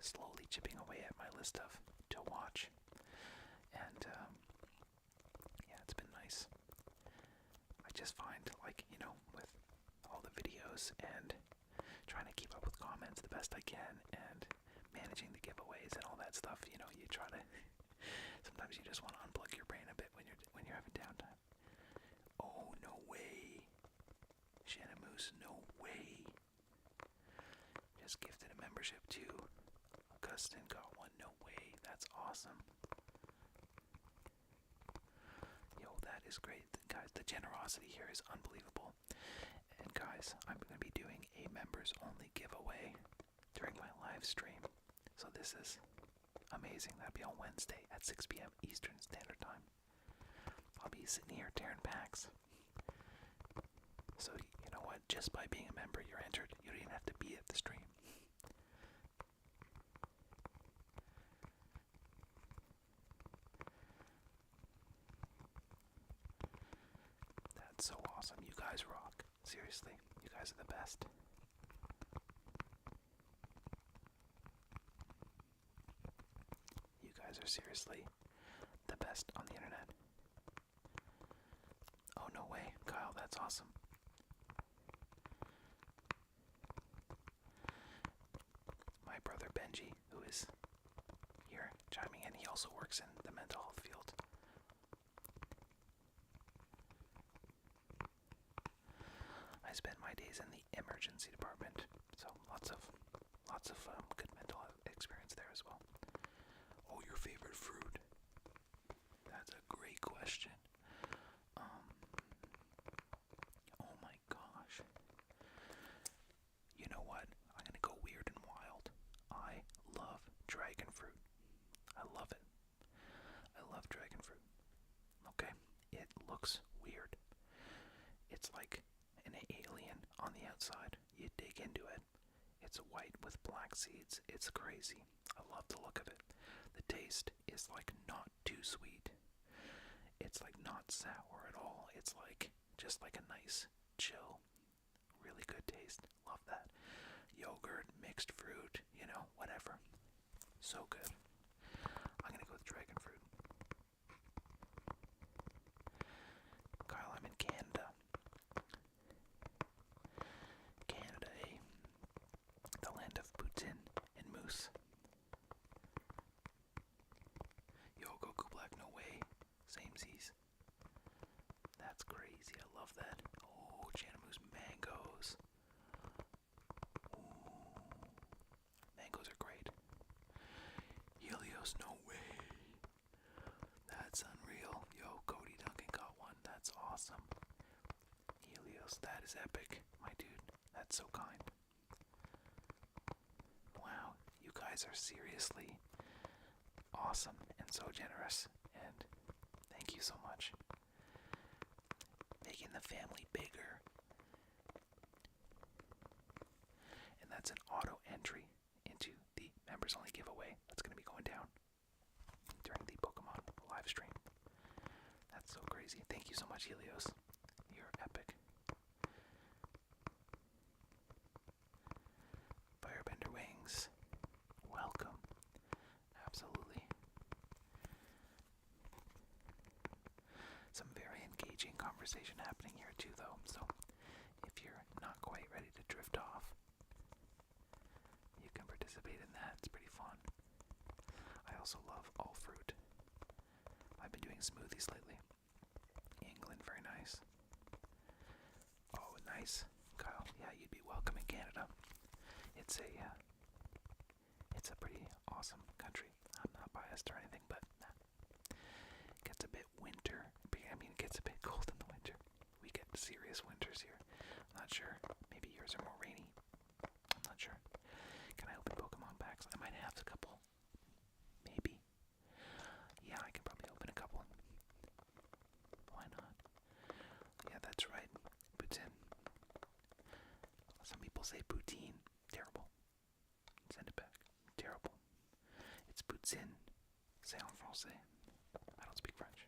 slowly chipping away at my list of to watch, and yeah, it's been nice. I just find, like, you know, with all the videos and trying to keep up with comments the best I can and managing the giveaways and all that stuff, you know, you try to sometimes you just want to unplug your brain a bit when you're having downtime. Oh, no way. Shanamoose, no way. Just gifted a membership to Augustin, got one, no way. That's awesome. Yo, that is great. Guys, the generosity here is unbelievable. And guys, I'm going to be doing a members only giveaway during my live stream. So this is amazing. That'll be on Wednesday at 6 p.m. Eastern Standard Time. I'll be sitting here tearing packs. So, you know what? Just by being a member, you're entered. You don't even have to be at the stream. That's so awesome. You guys rock. Seriously, you guys are the best. You guys are seriously the best on the internet. Oh, no way. Kyle, that's awesome. My brother Benji, who is here chiming in, he also works in the mental health field. I spend my days in the emergency department, so lots of good mental health experience there as well. Oh, your favorite fruit? great question. Oh my gosh. You know what? I'm gonna go weird and wild. I love dragon fruit. I love it. I love dragon fruit. Okay? It looks weird. It's like an alien on the outside. You dig into it. It's white with black seeds. It's crazy. I love the look of it. The taste is like not too sweet. It's like not sour at all. It's like just like a nice chill, really good taste. Love that. Yogurt, mixed fruit, whatever. So good. I'm gonna go with dragon fruit. Kyle, I'm in Canada. Canada, eh? The land of poutine and moose. Yo, Goku Black, no way. Samesies. That's crazy. I love that. Oh, Janamu's mangoes. Ooh. Mangoes are great. Helios, no way. That's unreal. Yo, Cody Duncan got one. That's awesome. Helios, that is epic. My dude, that's so kind. Wow, you guys are seriously awesome and so generous. And thank you so much. Making the family bigger. And that's an auto entry into the members only giveaway that's going to be going down during the Pokemon live stream. That's so crazy. Thank you so much, Helios. You're epic. Firebender Wings. Welcome. Absolutely. Some very engaging conversation happening here too, though, so if you're not quite ready to drift off, you can participate in that. It's pretty fun. I also love all fruit. I've been doing smoothies lately. England, very nice. Oh, nice. Kyle, yeah, you'd be welcome in Canada. It's a pretty awesome country. I'm not biased or anything, but it gets a bit winter. It gets a bit cold in the winter. We get serious winters here. I'm not sure. Maybe yours are more rainy. I'm not sure. Can I open Pokemon packs? I might have a couple. Maybe. Yeah, I can probably open a couple. Why not? Yeah, that's right. Poutine. Some people say poutine. Terrible. Send it back. Terrible. It's poutine. C'est en français. I don't speak French.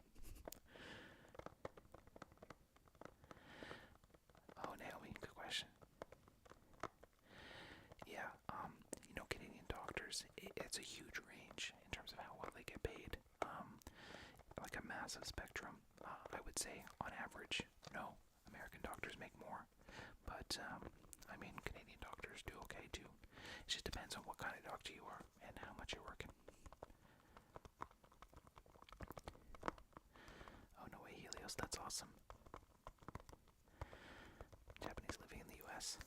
Oh, Naomi, good question. Yeah, Canadian doctors, it's a huge range in terms of how well they get paid. Like a massive spectrum. I would say, on average, no, American doctors make more. But, Canadian doctors do okay too. It just depends on what kind of doctor you are and how much you're working. Oh, no way, Helios, that's awesome. Japanese living in the U.S.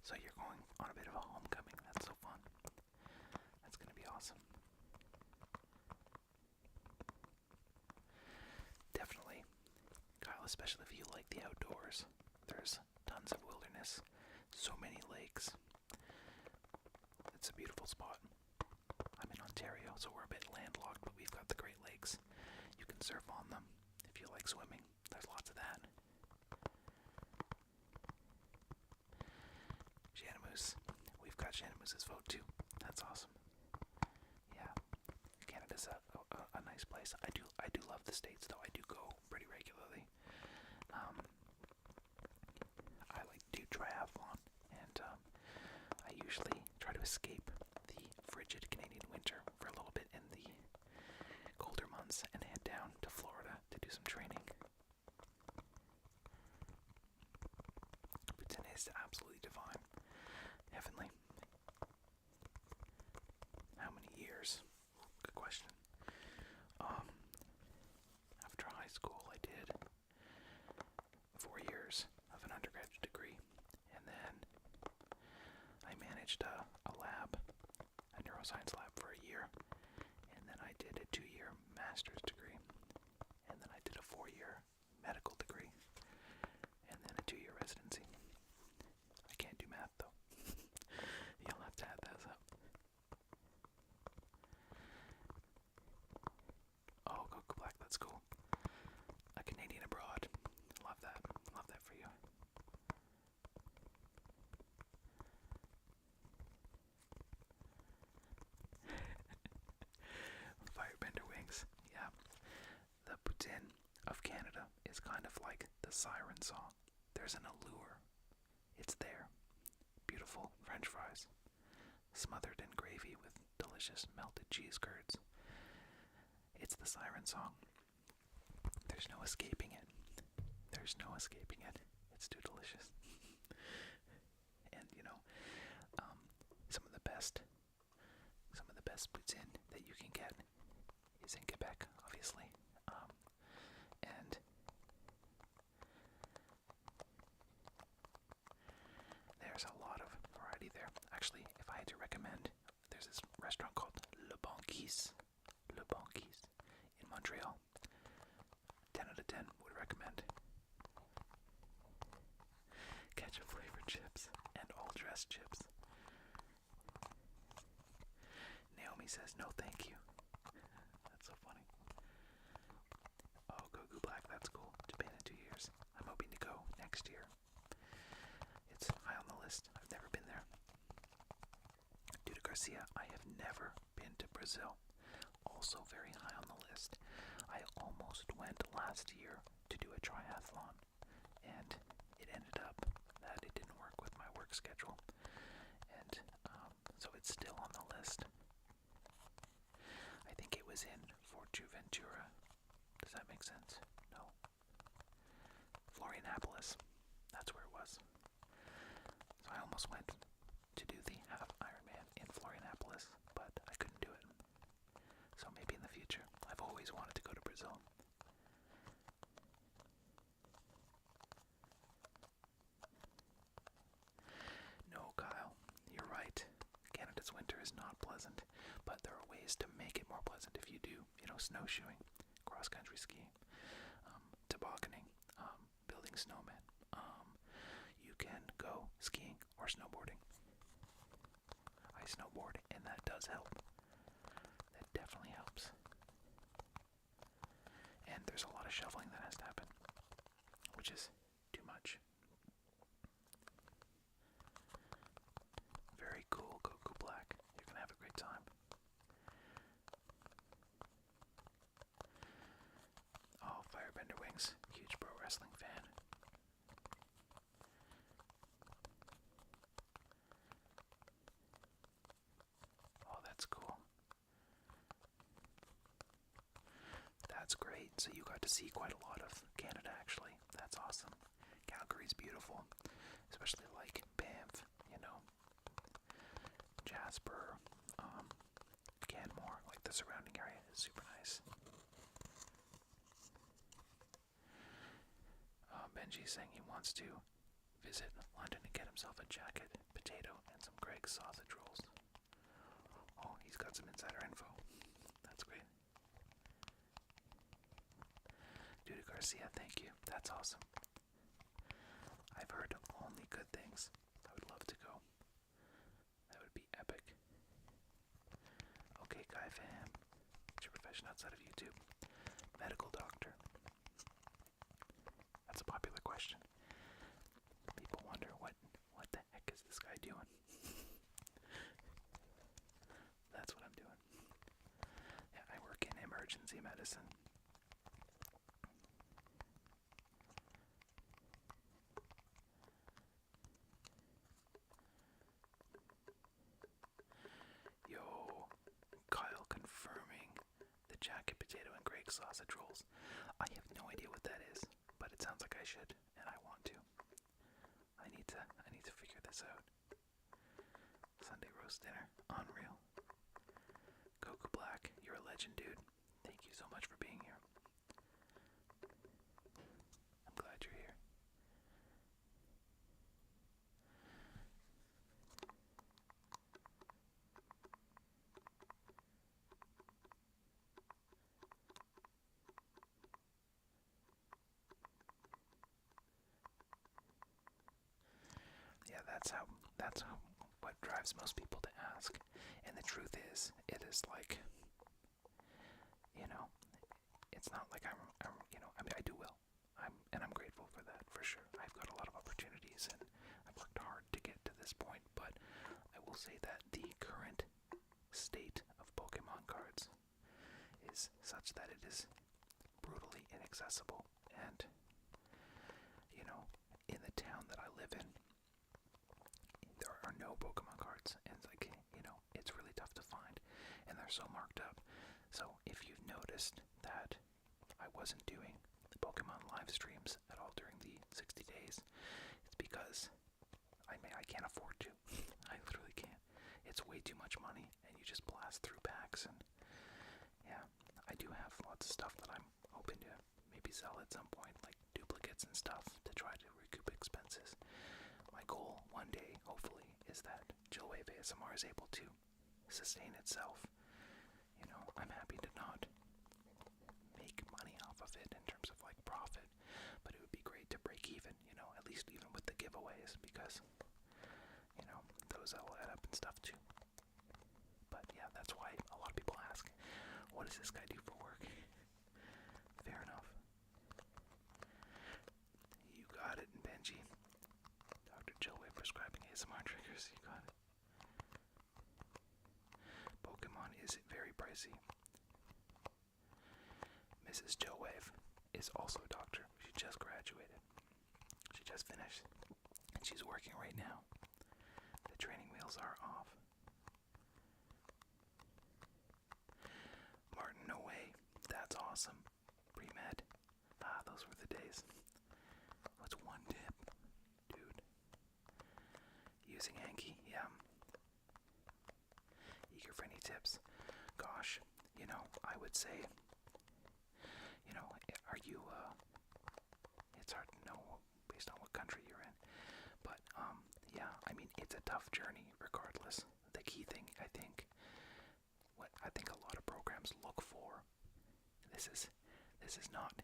So you're going on a bit of a homecoming. That's so fun. That's going to be awesome. Definitely. Kyle, especially if you like the outdoors. There's tons of wilderness. So many lakes. It's a beautiful spot. I'm in Ontario, so we're a bit landlocked, but we've got the Great Lakes. You can surf on them if you like swimming. There's lots of that. Shanamoose. We've got Shanamoose's vote too. That's awesome. Yeah. Canada's a nice place. I do love the States though. I do go pretty regularly. I like to do triathlon, and I usually try to escape the frigid Canadian winter for a little bit in the colder months and head down to Florida to do some training. Poutine is absolutely divine. Heavenly. How many years? Good question. After high school, I did 4 years of an undergraduate degree, and then I managed a lab, a neuroscience lab, for a year, and then I did a 2-year master's degree. 4-year medical degree, and then a 2-year residency. I can't do math though. You'll have to add those up. Oh, Goku Black, that's cool. A Canadian abroad. Love that. Love that for you. Firebender wings. Yeah. The poutine of Canada is kind of like the siren song. There's an allure. It's there. Beautiful French fries, smothered in gravy with delicious melted cheese curds. It's the siren song. There's no escaping it. There's no escaping it. It's too delicious. And some of the best poutine that you can get is in Quebec, obviously. And there's a lot of variety there. Actually, if I had to recommend, there's this restaurant called Le Banquise in Montreal. 10 out of 10 would recommend. Ketchup flavored chips and all dressed chips. Naomi says no thank you. That's so funny. Oh, Goku Black, that's cool. Japan in 2 years. I'm hoping to go next year. It's high on the list. I've never been there. Duda Garcia, I have never been to Brazil. Also very high on the list. I almost went last year to do a triathlon, and it ended up that it didn't work with my work schedule, and so it's still on the list. I think it was in Fuerteventura. Does that make sense? No. Florianopolis. That's where it was. So I almost went to do the half Ironman in Florianopolis, but I couldn't do it. So maybe in the future. I've always wanted to go to Brazil. No, Kyle, you're right. Canada's winter is not pleasant, but there are ways to make it more pleasant if you do, snowshoeing, cross-country skiing, tobogganing, building snowmen. You can go skiing or snowboarding. I snowboard, and that does help. That definitely helps. And there's a lot of shoveling that has to happen, which is too much. Very cool, Goku Black. You're gonna have a great time. Oh, Firebender Wings. Huge pro wrestling fan. Oh, that's cool. That's great. So you got to see quite a lot of Canada, actually. That's awesome. Calgary's beautiful, especially like Banff, Jasper, Canmore, like the surrounding area is super nice. Benji's saying he wants to visit London and get himself a jacket, potato, and some Greg's sausage rolls. Oh, he's got some insider info. That's great. Duda Garcia, thank you. That's awesome. I've heard only good things. I would love to go. That would be epic. Okay, Guy Fam. What's your profession outside of YouTube? Medical doctor. That's a popular question. People wonder what the heck is this guy doing? That's what I'm doing. Yeah, I work in emergency medicine. Yo, Kyle confirming the jacket, potato, and Greg's sausage rolls. I have no idea what that is, but it sounds like I should, and I want to. I need to figure this out. Sunday roast dinner, unreal. Goku Black, you're a legend, dude. Thank you so much for being here. I'm glad you're here. drives most people to ask. And the truth is, it is like, you know, it's not like I'm I do well. I'm grateful for that, for sure. I've got a lot of opportunities, and I've worked hard to get to this point, but I will say that the current state of Pokemon cards is such that it is brutally inaccessible. And, in the town that I live in, there are no Pokemon cards, and it's really tough to find, and they're so marked up. So if you've noticed that I wasn't doing the Pokemon live streams at all during the 60 days, it's because I can't afford to. I literally can't. It's way too much money, and you just blast through packs, and yeah, I do have lots of stuff that I'm hoping to maybe sell at some point, like duplicates and stuff, to try to recoup expenses. My goal one day, hopefully, is that Chillwave ASMR is able to sustain itself. I'm happy to not make money off of it in terms of like profit, but it would be great to break even, at least even with the giveaways, because, those all add up and stuff too. But yeah, that's why a lot of people ask, what does this guy do for work? Fair enough. You got it, Benji. Dr. Chillwave prescribing ASMR triggers, you got it. Pokemon is very pricey. Mrs. Chillwave is also a doctor. She just graduated. She just finished. And she's working right now. The training wheels are off. Martin, no way. That's awesome. Pre-med. Those were the days. What's one tip? Dude. Using Anki, yeah. Eager for any tips. Gosh, I would say, are you, it's hard to know based on what country you're in. But, yeah, it's a tough journey regardless. The key thing, what I think a lot of programs look for, this is not,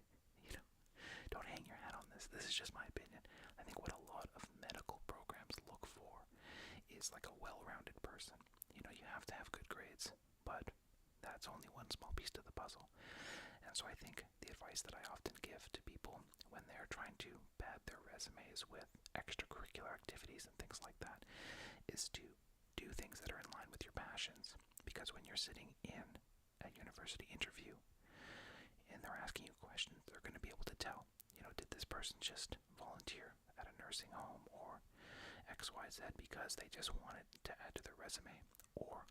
don't hang your hat on this. This is just my opinion. I think what a lot of medical programs look for is like a well-rounded person. You have to have good grades, but that's only one small piece to the puzzle. And so I think the advice that I often give to people when they're trying to pad their resumes with extracurricular activities and things like that is to do things that are in line with your passions. Because when you're sitting in a university interview and they're asking you questions, they're going to be able to tell, did this person just volunteer at a nursing home or XYZ because they just wanted to add to their resume? Or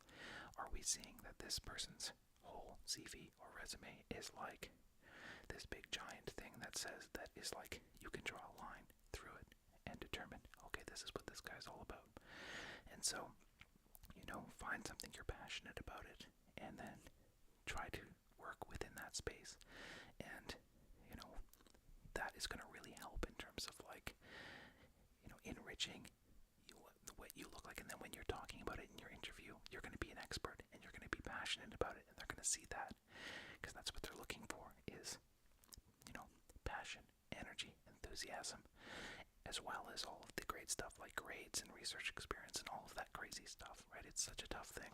are we seeing that this person's whole CV or resume is like this big giant thing that says, that is like, you can draw a line through it and determine, okay, this is what this guy's all about. And so, find something you're passionate about it, and then try to work within that space. And, that is going to really help in terms of like, enriching what you look like. And then when you're talking about it in your interview, you're going to be an expert and you're going to be passionate about it, and they're going to see that, because that's what they're looking for is, passion, energy, enthusiasm, as well as all of the great stuff like grades and research experience and all of that crazy stuff, right? It's such a tough thing.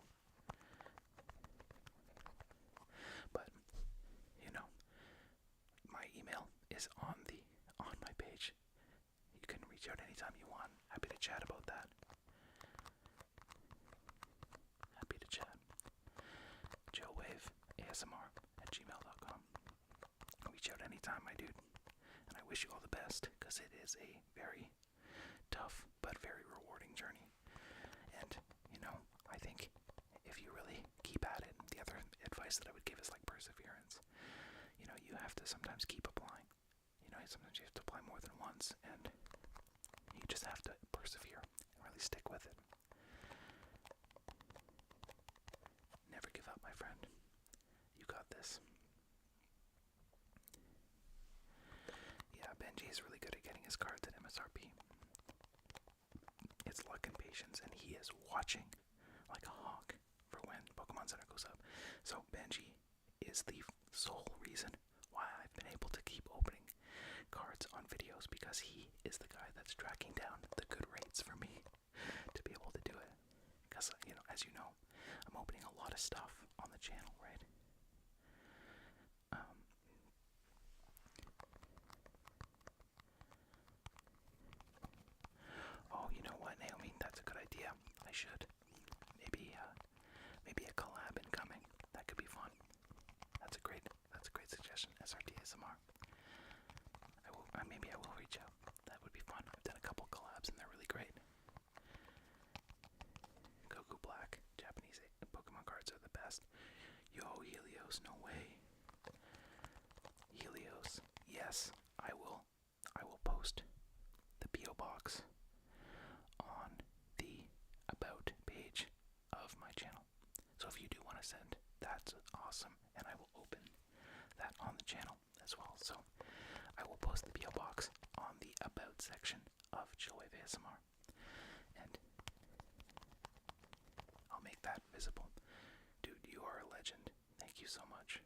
But, my email is on my page. You can reach out anytime you want. Happy to chat about that. Happy to chat. JoeWaveASMR@gmail.com. Reach out anytime, my dude. And I wish you all the best, because it is a very tough but very rewarding journey. And, I think if you really keep at it, the other advice that I would give is like perseverance. You have to sometimes keep applying. Sometimes you have to apply more than once, and you just have to persevere and really stick with it. Never give up, my friend. You got this. Yeah, Benji is really good at getting his cards at MSRP. It's luck and patience, and he is watching like a hawk for when Pokemon Center goes up. So Benji is the sole reason why I've been able to keep opening cards on videos, because he is the guy that's tracking down the good rates for me to be able to do it. because, as you know, I'm opening a lot of stuff on the channel, right? Oh, you know what, Naomi? That's a good idea. I should. Maybe a collab incoming. That could be fun. That's a great suggestion. SRT ASMR. Maybe I will reach out. That would be fun. I've done a couple collabs and they're really great. Goku Black, Japanese Pokemon cards are the best. Yo, Helios, no way. Helios, yes, I will post the P.O. box on the About page of my channel. So if you do want to send, that's awesome, and I will open that on the channel as well. So I will post the P.O. box on the About section of Chillwave ASMR, and I'll make that visible. Dude, you are a legend. Thank you so much.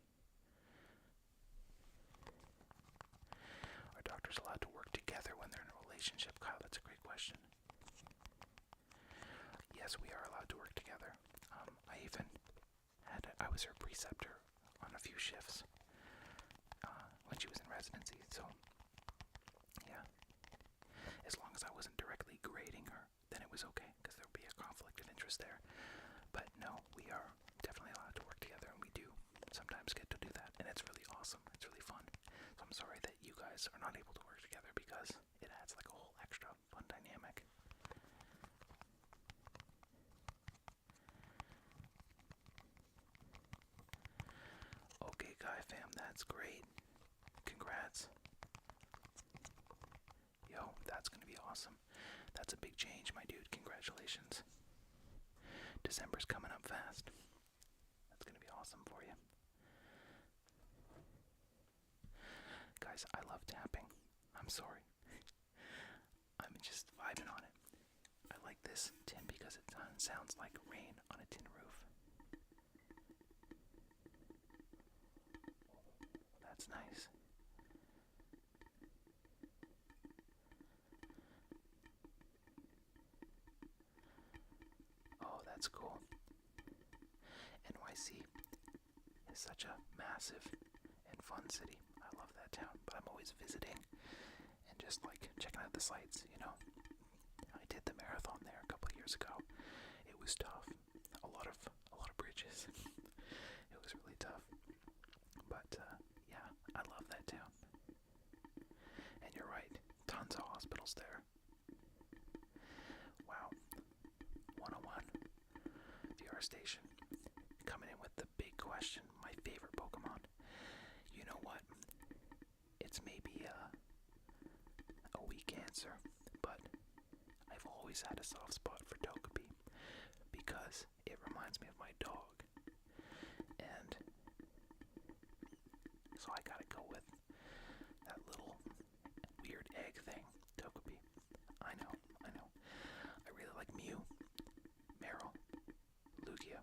Are doctors allowed to work together when they're in a relationship? Kyle, that's a great question. Yes, we are allowed to work together. I was her preceptor on a few shifts when she was in residency, so yeah. As long as I wasn't directly grading her, then it was okay, because there would be a conflict of interest there. But no, we are definitely allowed to work together, and we do sometimes get to do that, and it's really awesome. It's really fun. So I'm sorry that you guys are not able to work together, because it adds like a whole extra fun dynamic. Okay, Guy fam, that's great. Congrats. Yo, that's gonna be awesome. That's a big change, my dude. Congratulations. December's coming up fast. That's gonna be awesome for you. Guys, I love tapping. I'm sorry. I'm just vibing on it. I like this tin because it sounds like rain on a tin roof. That's nice. Oh, that's cool. NYC is such a massive and fun city. I love that town, but I'm always visiting and just like checking out the sights, I did the marathon there a couple of years ago. It was tough. A lot of bridges. It was really tough. But yeah, I love that town. And you're right, tons of hospitals there. Wow. 101 VR Station coming in with the big question. My favorite Pokemon. You know what? It's maybe a weak answer, but I've always had a soft spot for Togepi because it reminds me of my dog. And so I gotta go with that little weird egg thing, Togepi. I know. I really like Mew, Meryl, Lugia.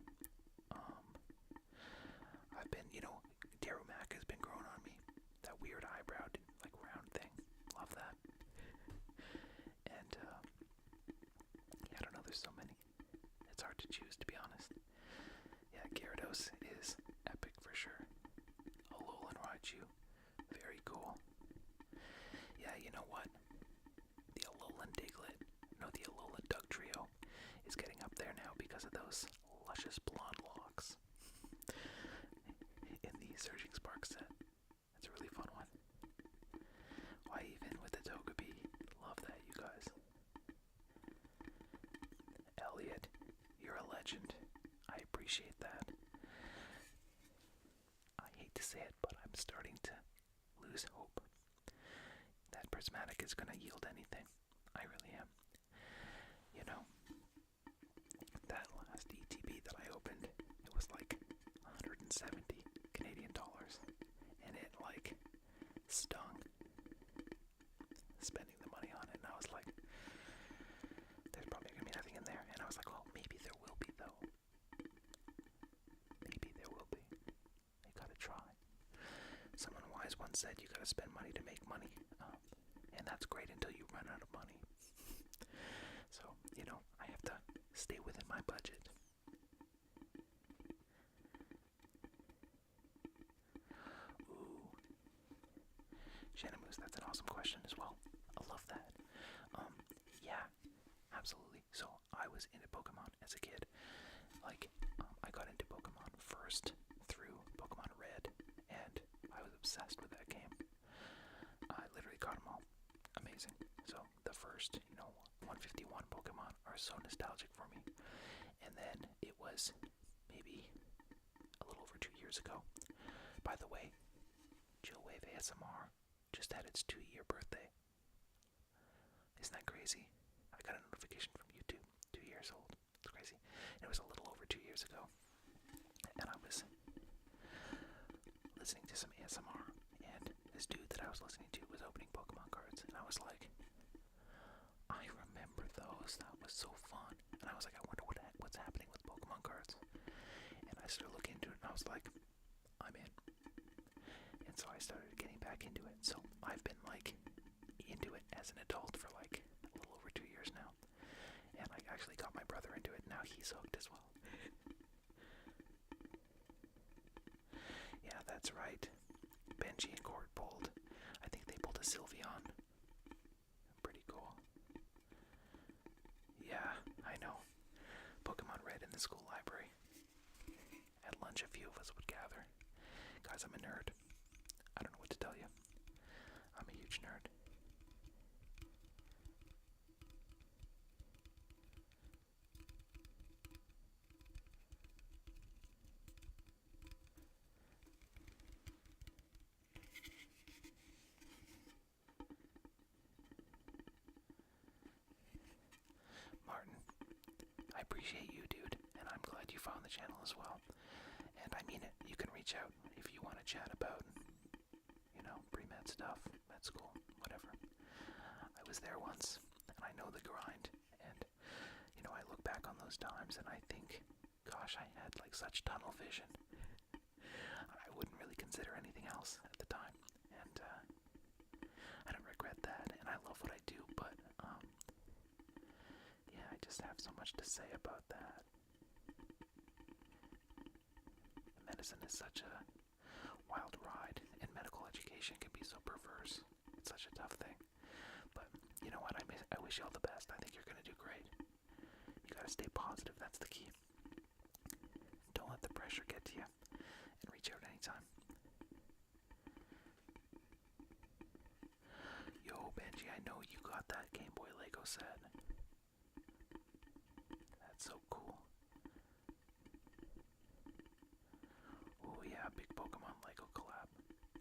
I've been, Darumaka has been growing on me. That weird eyebrow, like round thing. Love that. And, I don't know, there's so many. It's hard to choose, to be honest. Yeah, Gyarados is epic for sure. Alolan Raichu, very cool. Yeah, you know what? The Alolan Diglett, the Alolan Dugtrio is getting up there now because of those luscious blonde locks in the Surging Spark set. That's a really fun one. Why even with the Togepi? Love that, you guys. Elliot, you're a legend. I appreciate that. I hate to say it, but I'm starting to lose hope that Prismatic is going to yield anything. I really am. That last ETB that I opened, it was like 170 Canadian dollars, and it like stung spending the money on it, and I was like, there's probably gonna be nothing in there, and I was like, well, maybe there will be though. Maybe there will be. You gotta try. Someone wise once said you gotta spend money to make money, and that's great until you run out of money. So, I have to stay within my my budget? Ooh. Shanamoose, that's an awesome question as well. I love that. Yeah, absolutely. So I was into Pokemon as a kid. I got into Pokemon first through Pokemon Red, and I was obsessed with that game. I literally caught them all. Amazing. So the first, 151 Pokemon are so nostalgic for me. And then it was maybe a little over 2 years ago. By the way, Chill Wave ASMR just had its 2-year birthday. Isn't that crazy? I got a notification from YouTube. 2 years old. It's crazy. It was a little over 2 years ago. And I was listening to some ASMR. And this dude that I was listening to was opening Pokemon cards. And I was like, I remember those. That was so fun. And I was like, I wonder what's happening with Pokemon cards. And I started looking into it, and I was like, I'm in. And so I started getting back into it. So I've been into it as an adult for a little over 2 years now. And I actually got my brother into it, and now he's hooked as well. Yeah, that's right. Benji and Court pulled. I think they pulled a Sylveon. Pretty cool. Yeah, I know. Pokemon Red in the school library. At lunch, a few of us would gather. Guys, I'm a nerd. I don't know what to tell you. I'm a huge nerd. Martin, I appreciate you, dude, and I'm glad you found the channel as well. And I mean it. You can reach out if you want to chat about, pre-med stuff, med school, whatever. I was there once, and I know the grind. And, I look back on those times, and I think, gosh, I had such tunnel vision. I wouldn't really consider anything else at the time. And I don't regret that, and I love what I do, but yeah, I just have so much to say about that. Medicine is such a wild ride, and medical education can be so perverse. It's such a tough thing. But you know what? I wish you all the best. I think you're going to do great. You got to stay positive. That's the key. Don't let the pressure get to you. And reach out anytime. Yo, Benji, I know you got that Game Boy Lego set. That's so cool. Oh yeah, big Pokemon Lego collab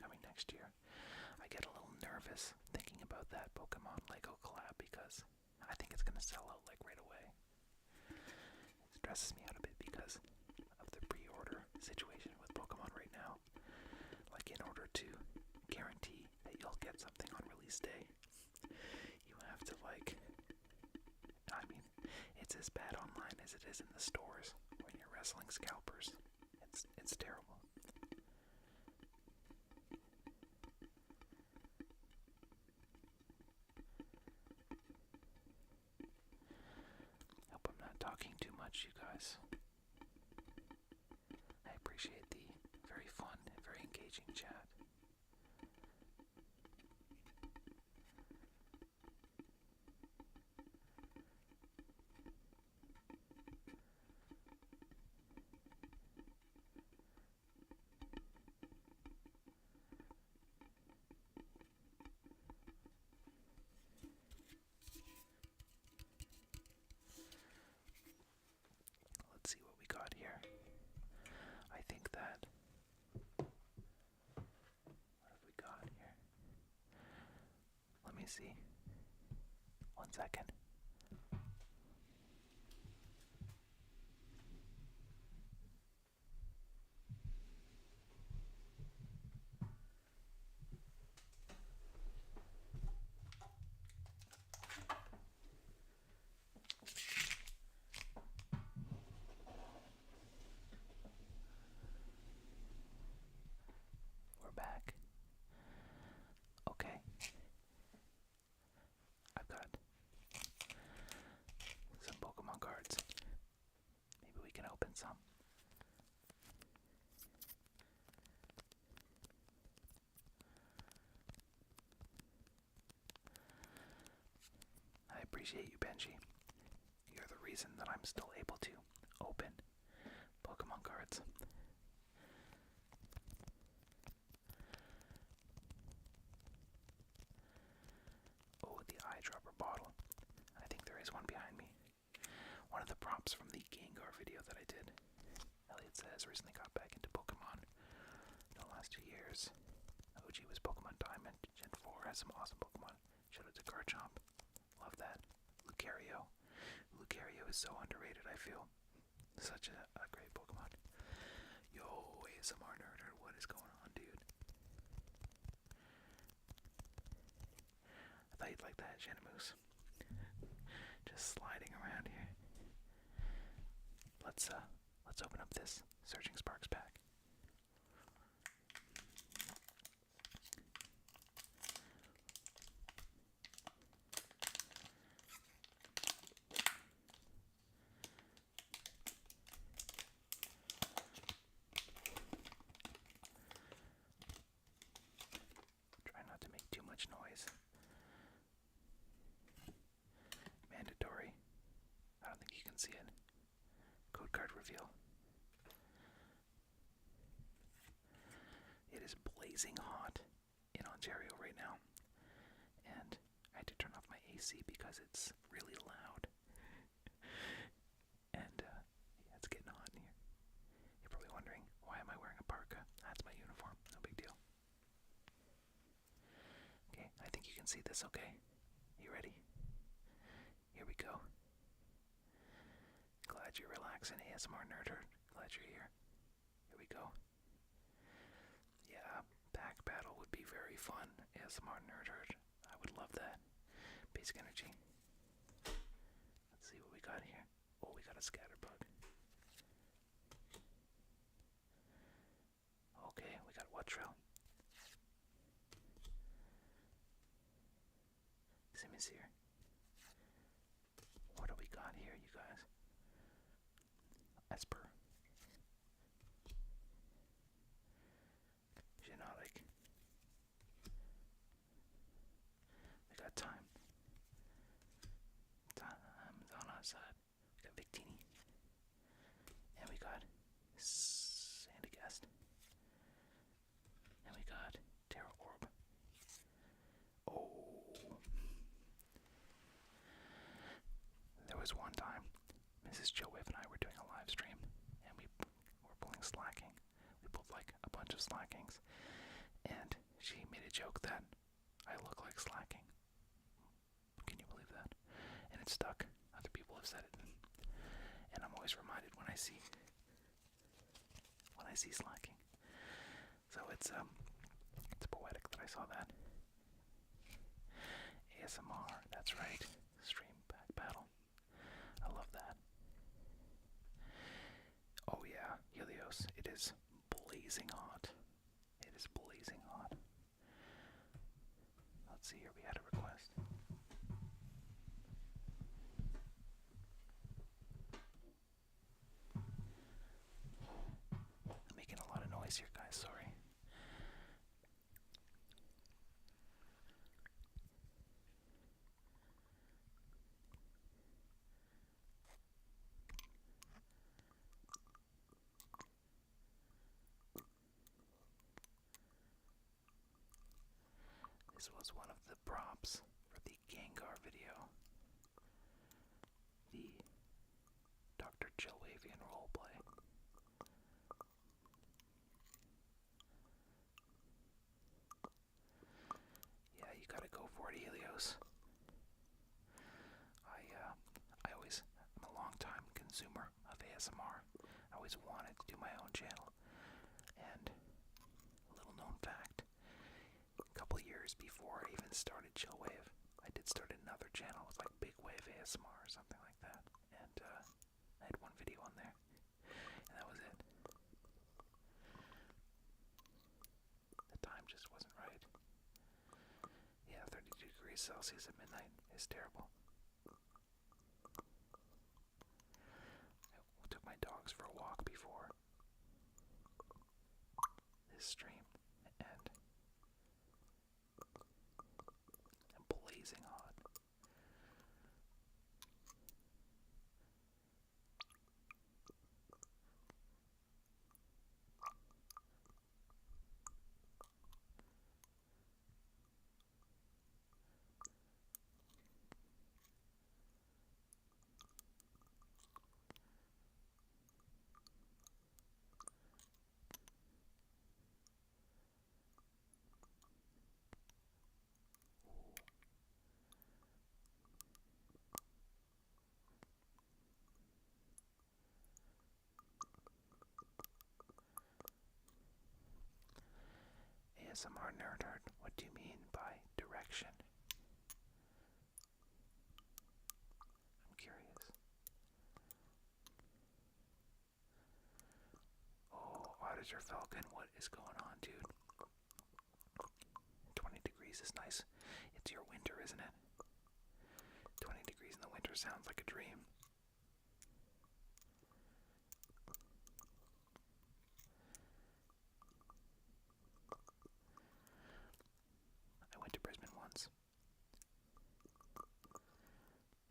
coming next year. I get a little nervous thinking about that Pokemon Lego collab because I think it's gonna sell out right away. It stresses me out a bit because of the pre-order situation with Pokemon right now. In order to guarantee that you'll get something on release day, you have to it's as bad online as it is in the stores when you're wrestling scalpers. It's terrible. Hope I'm not talking too much, you guys. I appreciate the very fun and very engaging chat. Let's see what we got here. I think that... What have we got here? Let me see. 1 second. We're back. Okay. I've got appreciate you, Benji. You're the reason that I'm still able to open Pokemon cards. Oh, the eyedropper bottle. I think there is one behind me. One of the props from the Gengar video that I did. Elliot says recently got back into Pokemon in the last 2 years. OG was Pokemon Diamond. Gen 4 has some awesome Pokemon. Shout out to Garchomp. Love that. Lucario. Lucario is so underrated, I feel. Such a great Pokemon. Yo, ASMR Nerder, what is going on, dude? I thought you'd like that, Genemoose. Just sliding around here. Let's open up this Searching Sparks pack. Try not to make too much noise. Mandatory. I don't think you can see it. Code card reveal. It is blazing hot in Ontario right now, and I had to turn off my AC because it's really loud. And yeah, it's getting hot in here. You're probably wondering, why am I wearing a parka? That's my uniform, no big deal. Okay, I think you can see this okay. You ready? Here we go. Glad you're relaxing, ASMR Nerder. Glad you're here. Here we go. Yeah, pack battle would be very fun, ASMR Nerder. I would love that. Basic energy. Let's see what we got here. Oh, we got a scatterbug. Okay, we got Wuttrill. Simisear. What do we got here, you guys? Esper. Genetic. We got Time. Time's on our side. We got Victini. And we got Sandygast. And we got Terra Orb. Oh. There was one time Mrs. Joe Wave and I were doing a live stream, and we were pulling slacking. We pulled like a bunch of slackings, and she made a joke that I look like slacking. Can you believe that? And it stuck. Other people have said it, and I'm always reminded when I see slacking. So it's poetic that I saw that. ASMR, that's right. Stream pack battle. I love that. Oh yeah, Helios. It is blazing hot. It is blazing hot. Let's see here, we had a request. I'm making a lot of noise here, guys, sorry. This was one of the props for the Gengar video. The Dr. Chillwavian roleplay. Yeah, you gotta go for it, Helios. I'm a long time consumer of ASMR. I always wanted to do my own channel. And a little known fact, a couple years before I even started Chillwave, I did start another channel. It was like Big Wave ASMR or something like that. And I had one video on there. And that was it. The time just wasn't right. Yeah, 32 degrees Celsius at midnight is terrible. I took my dogs for a walk before this stream, and I'm blazing hot. ASMR nerd art. What do you mean by direction? I'm curious. Oh, Auditor Falcon, what is going on, dude? 20 degrees is nice. It's your winter, isn't it? 20 degrees in the winter sounds like a dream. I went to Brisbane once.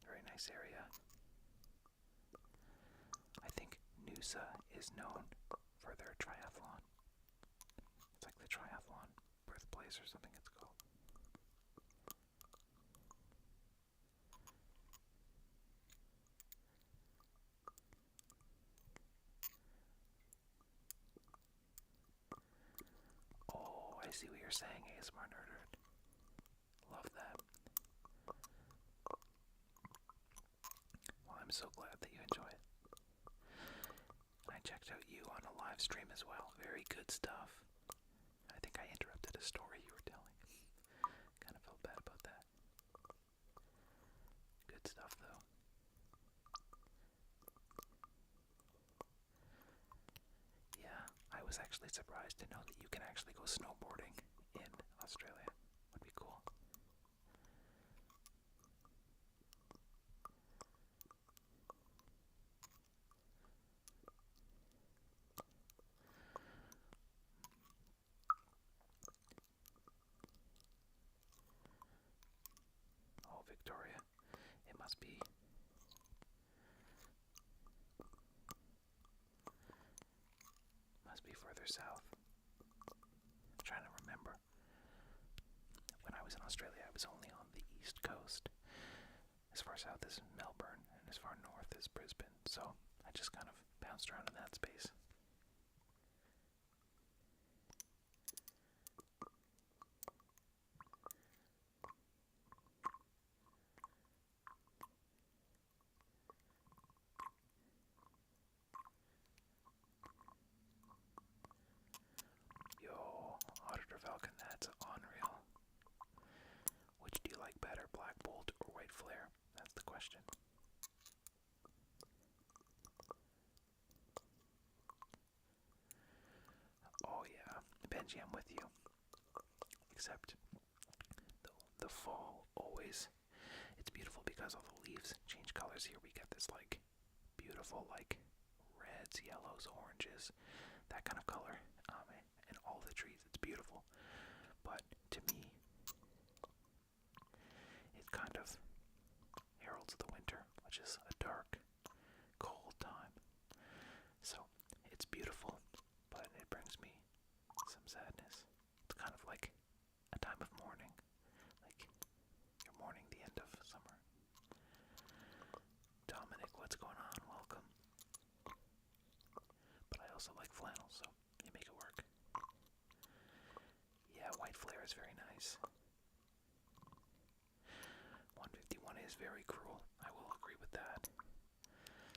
Very nice area. I think Noosa is known for their triathlon. It's like the triathlon birthplace or something it's called. Oh, I see what you're saying, ASMR Nerd. Love that. Well, I'm so glad that you enjoy it. I checked out you on a live stream as well. Very good stuff. I think I interrupted a story you were telling. Kind of felt bad about that. Good stuff, though. Yeah, I was actually surprised to know that you can actually go snowboarding in Australia. Would be cool. Oh, Victoria. It must be further south. I'm trying to remember. When I was in Australia, I was only on the east coast. As far south as Melbourne and as far north as Brisbane, so I just kind of bounced around in that space. Yo, Auditor Falcon, that's unreal. Which do you like better, Black Bolt or White Flare? That's the question. Oh yeah, Benji, I'm with you. Except the fall always, it's beautiful because all the leaves change colors. Here we get this like beautiful like reds, yellows, oranges, that kind of color, and all the trees. It's beautiful. But to me, it kind of heralds the winter, which is a dark, cold time. So it's beautiful, but it brings me some sadness. It's kind of like a time of mourning, like you're mourning the end of summer. Dominic, what's going on? Welcome. But I also like flannel, so you make it work. Yeah, White Flare is very nice. 151 is very cruel. I will agree with that.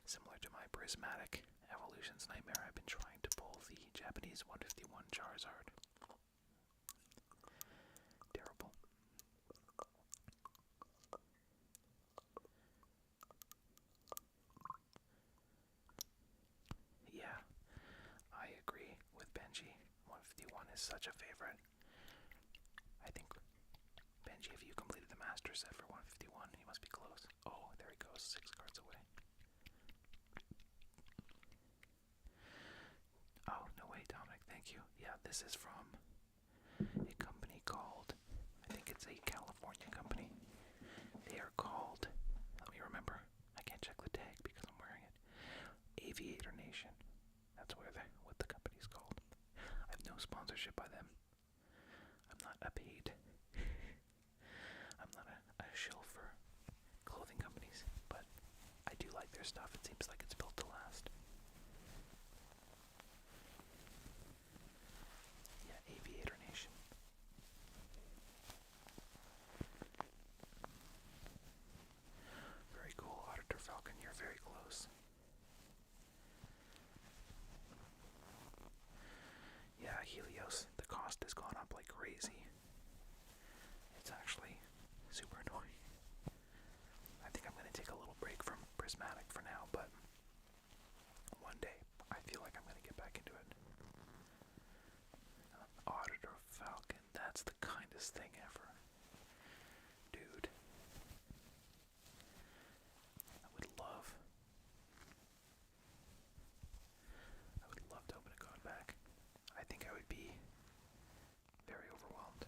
Similar to my Prismatic Evolutions nightmare, I've been trying to pull the Japanese 151 Charizard. Terrible. Yeah, I agree with Benji. 151 is such a favorite. I think, Benji, if you completed the master set for 151, you must be close. Oh, there he goes, 6 cards away. Oh, no way, Dominic, thank you. Yeah, this is from a company called, I think it's a California company. They are called, let me remember, I can't check the tag because I'm wearing it. Aviator Nation. That's what the company's called. I have no sponsorship by them. I'm not a paid. I'm not a shill for clothing companies, but I do like their stuff. It seems like it's built to last. Yeah, Aviator Nation. Very cool, Auditor Falcon. You're very close. Yeah, Helios. The cost has gone up like crazy. coolest thing ever. Dude. I would love to open a god pack. I think I would be very overwhelmed.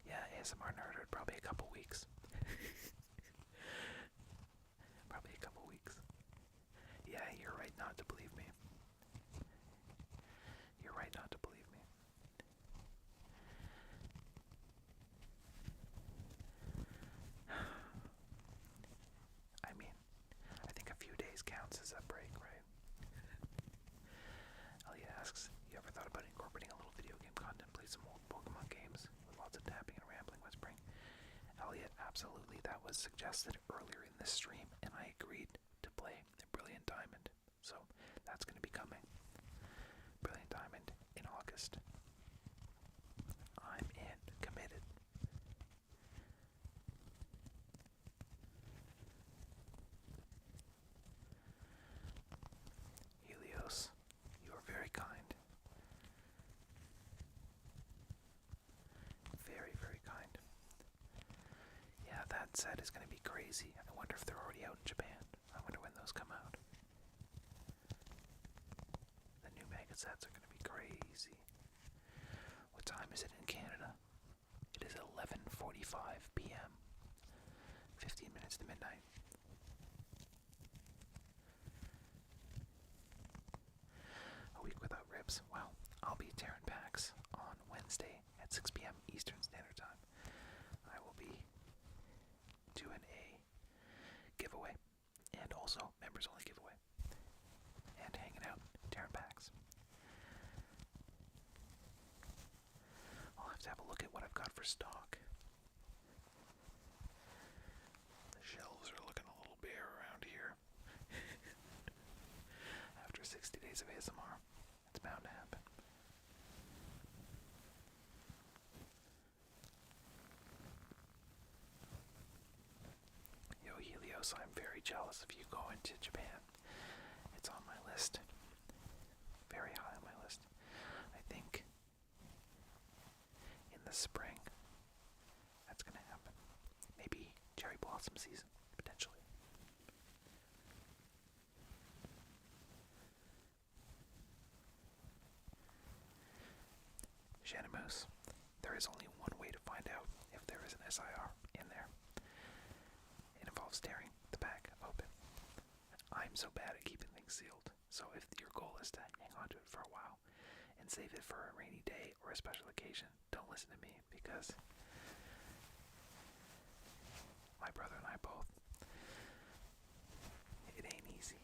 Yeah, ASMR nerd, probably a couple weeks. Probably a couple weeks. Yeah, you're right not to believe me. You're right not to believe me. I mean, I think a few days counts as a break, right? Elliot asks, you ever thought about incorporating a little video game content, play some old Pokemon games with lots of tapping and rambling whispering? Elliot, absolutely. That was suggested earlier in this stream, and I agreed to play Brilliant Diamond. So that's going to be coming. Brilliant Diamond in August. I'm in, committed. Helios, you are very kind. Very, very kind. Yeah, that set is going to be crazy. I wonder if they're already out in Japan. I wonder when those come out. The new mega sets are going to be crazy. What time is it in Canada? It is 11:45 p.m. 15 minutes to midnight. A week without ribs. Wow. I'll be tearing packs on Wednesday at 6 p.m. Eastern Standard Time. I will be doing a giveaway and also members only giveaway and hanging out, tearing packs. I'll have to have a look at what I've got for stock. The shelves are looking a little bare around here. After 60 days of ASMR, it's bound to happen. Yo, Helios, I'm very jealous of you going to Japan. It's on my list. Very high on my list. I think in the spring that's going to happen. Maybe cherry blossom season, potentially. Shanimus, there is only one way to find out if there is an SIR in there. It involves tearing the pack open. I'm so bad at keeping things sealed, so if your goal is to hang on to it for a while and save it for a rainy day or a special occasion, don't listen to me, because my brother and I both, it ain't easy.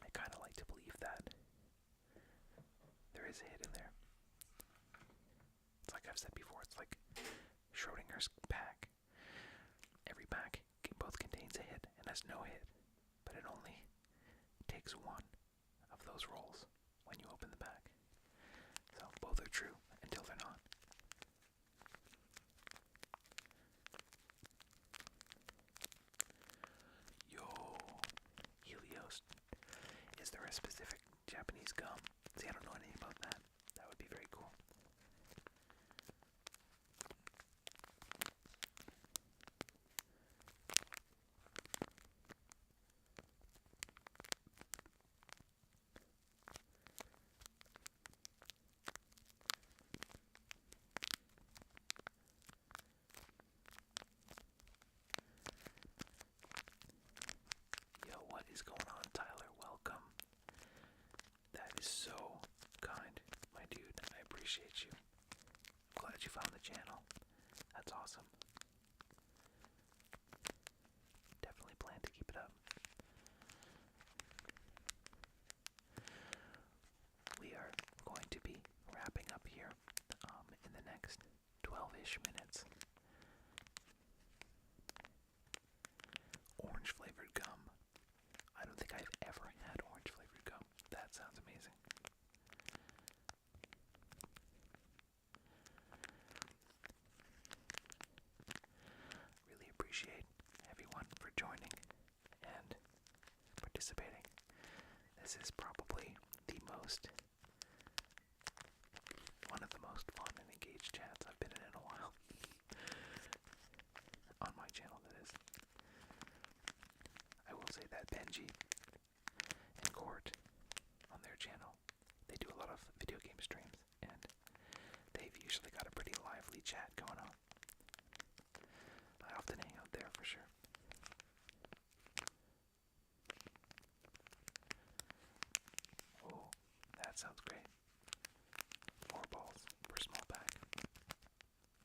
I kind of like to believe that there is a hit in there. It's like I've said before, it's like Schrodinger's pack. Every pack both contains a hit and has no hit, but it only takes one of those rolls when you open the pack. So both are true until they're not. Yo, Helios, is there a specific Japanese gum? See, I don't know anything about that. That would be very cool. Yo, what is going on, Tyler? Welcome. That is so kind, my dude. I appreciate you. I'm glad you found the channel. That's awesome. Definitely plan to keep it up. We are going to be wrapping up here in the next 12-ish minutes. Orange flavored gum. I don't think I've ever had sounds amazing. Really appreciate everyone for joining and participating. This is probably one of the most fun and engaged chats I've been in a while. On my channel, that is. I will say that Benji and Court, on their channel, they do a lot of video game streams, and they've usually got a pretty lively chat going on. I often hang out there for sure. Oh, that sounds great. 4 balls per small pack.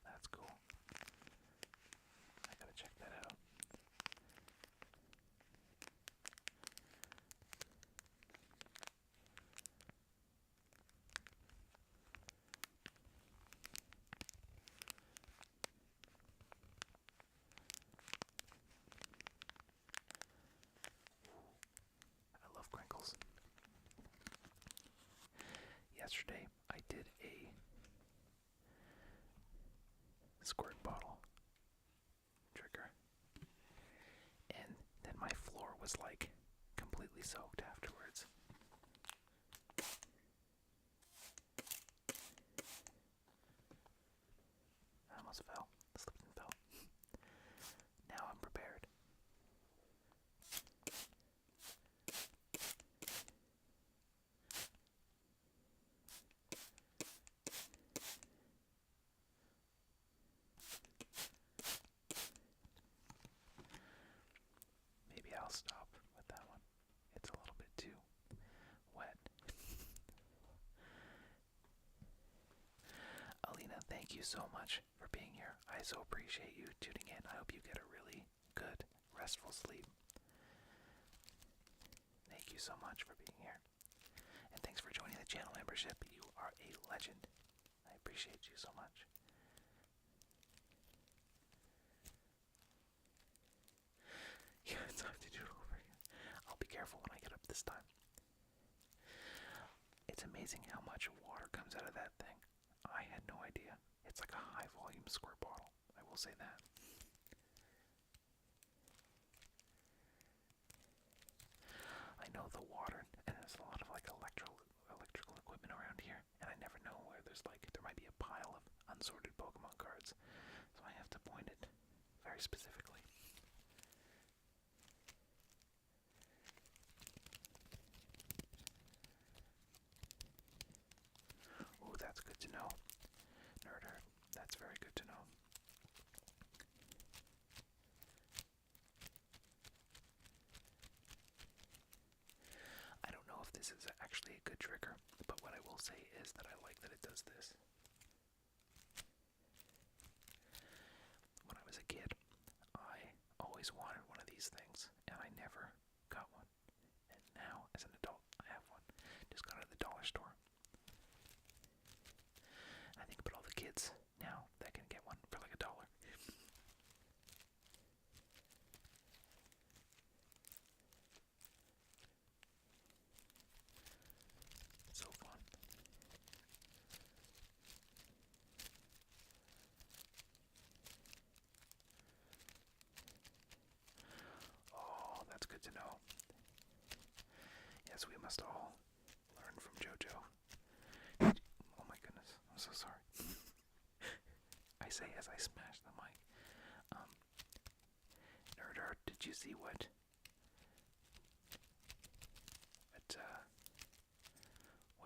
That's cool. I gotta check that out. I love crinkles. Yesterday, I did a squirt bottle trigger, and then my floor was like completely soaked afterwards. I almost fell, slipped and fell. Now I'm prepared. Maybe I'll stop with that one. It's a little bit too wet. Alina, thank you so much for being here. I so appreciate you tuning in. I hope you get a really good, restful sleep. Thank you so much for being here. And thanks for joining the channel membership. You are a legend. I appreciate you so much. Yeah, it's time to do it over again. I'll be careful when I get up this time. It's amazing how much water comes out of that thing. I had no idea. It's like a high volume squirt bottle. I will say that. I know the water, and there's a lot of like electrical equipment around here, and I never know where there might be a pile of unsorted Pokemon cards, so I have to point it very specifically. Oh, that's good to know. Nerder, that's very good to know. I don't know if this is actually a good trigger, but what I will say is that I like that it does this. When I was a kid, I always wanted one of these things, and I never got one. And now, as an adult, I have one. Just got it at the dollar store. I think about all the kids now that can get one for like $1. It's so fun. Oh, that's good to know. Yes, we must all learn from JoJo. Oh my goodness, I'm so sorry. I say as I smash the mic. Nerd, did you see what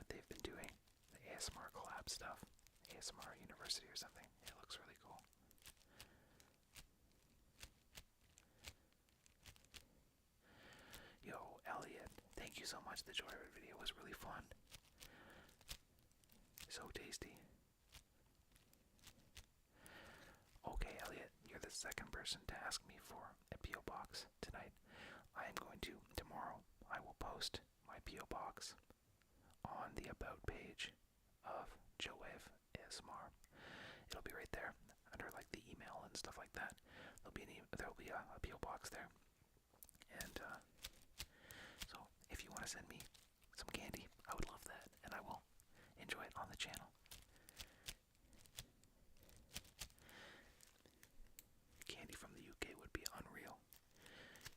they've been doing? The ASMR collab stuff. ASMR University or something. It looks really cool. Yo, Elliot, thank you so much. The Joyride video was really fun. So tasty. Okay, Elliot, you're the second person to ask me for a P.O. box tonight. I am going to, tomorrow, I will post my P.O. box on the About page of JoWave ASMR. It'll be right there, under like the email and stuff like that. There'll be a P.O. box there. And, so, if you want to send me some candy, content on the channel. Candy from the UK would be unreal.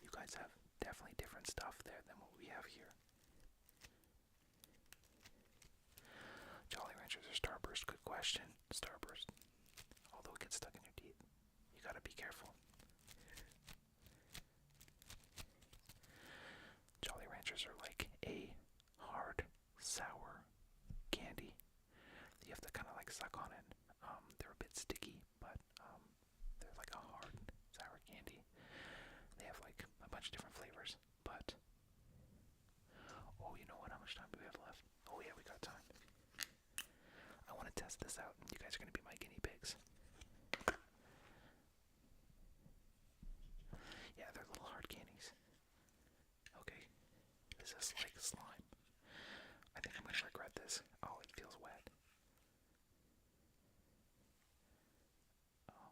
You guys have definitely different stuff there than what we have here. Jolly Ranchers or Starburst? Good question. Starburst. Although it gets stuck in your teeth. You gotta be careful. Jolly Ranchers are like a hard, sour candy. You have to kind of like suck on it. They're a bit sticky, but they're like a hard, sour candy. They have like a bunch of different flavors, but oh, you know what? How much time do we have left? Oh yeah, we got time. I want to test this out. You guys are going to be my guinea pigs. Yeah, they're little hard candies. Okay, this is like slime. I think I'm going to regret this. Oh, it feels wet. Oh,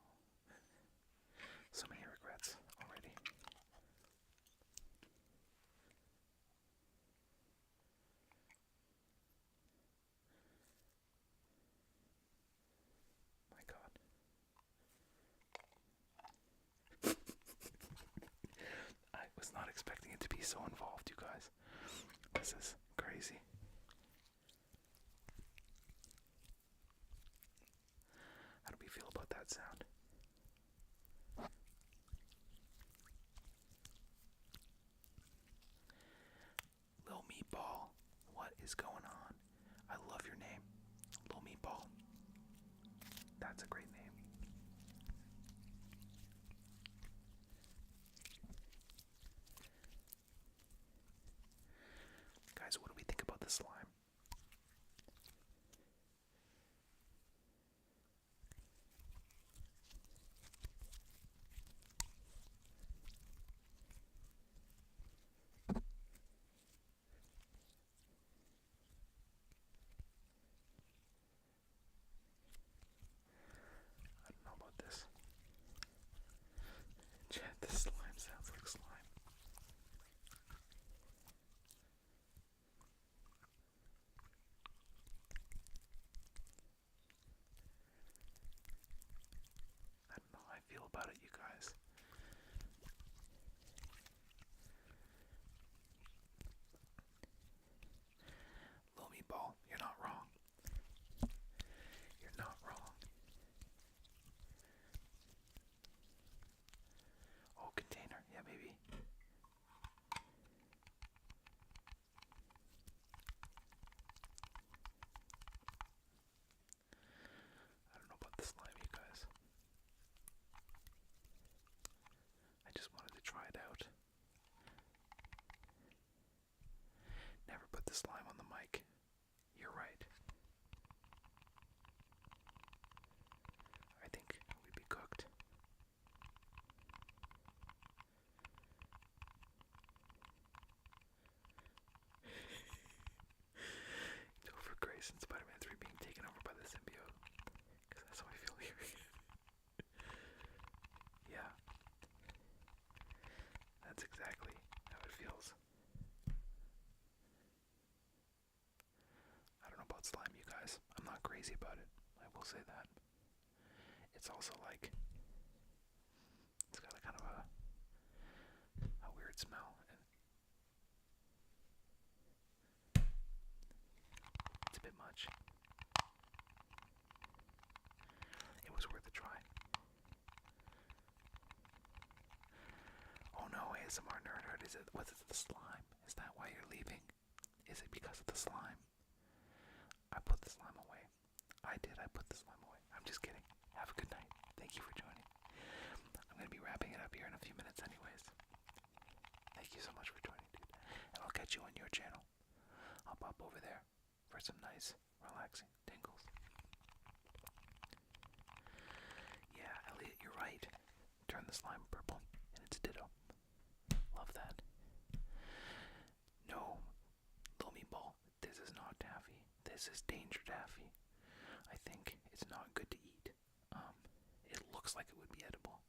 so many regrets already. My God. I was not expecting it to be so involved, you guys. This is crazy. How do we feel about that sound? Lil Meatball, what is going on? I love your name, Lil Meatball. That's a great name. Guys, what do we think about the slime? I don't know about this. Chat, this slime sounds like slime. I don't know how I feel about it, you guys. Lil Meatball, you're not wrong. You're not wrong. Oh, container. Yeah, maybe. I don't know about the slime, you guys. I just wanted to try it out. Never put the slime on the mic. You're right. I think we'd be cooked. Over Grace and Spider-Man 3 being taken over by the symbiote. Because that's how I feel here. Yeah. That's exactly how it feels. I don't know about slime, you guys. I'm not crazy about it. I will say that. It's also like, it's got a kind of a weird smell. And it's a bit much. It was worth a try. Oh no, ASMR Nerd Herd, was it the slime? Is that why you're leaving? Is it because of the slime? I put the slime away. I put the slime away. I'm just kidding. Have a good night. Thank you for joining. I'm going to be wrapping it up here in a few minutes anyways. Thank you so much for joining, dude. And I'll catch you on your channel. I'll pop over there for some nice, relaxing tingles. Yeah, Elliot, you're right. Turn the slime purple, and it's ditto. Love that. No, Lil Meatball, this is not taffy. This is danger taffy. I think it's not good to eat. It looks like it would be edible,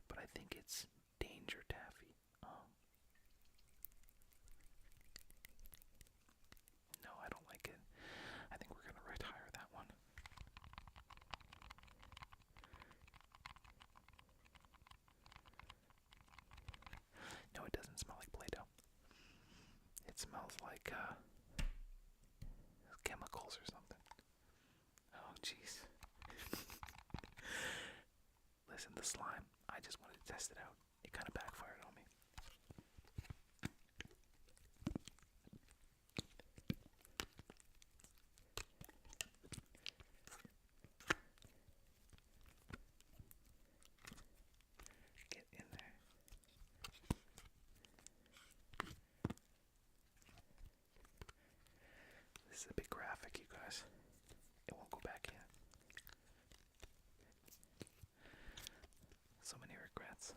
but I think it's danger taffy. No, I don't like it. I think we're gonna retire It smells like chemicals or something. Oh, jeez. Listen, the slime, I just wanted to test it out. It kind of backfired on me. Get in there. This is a big graphic, you guys. It won't go back in. So many regrets.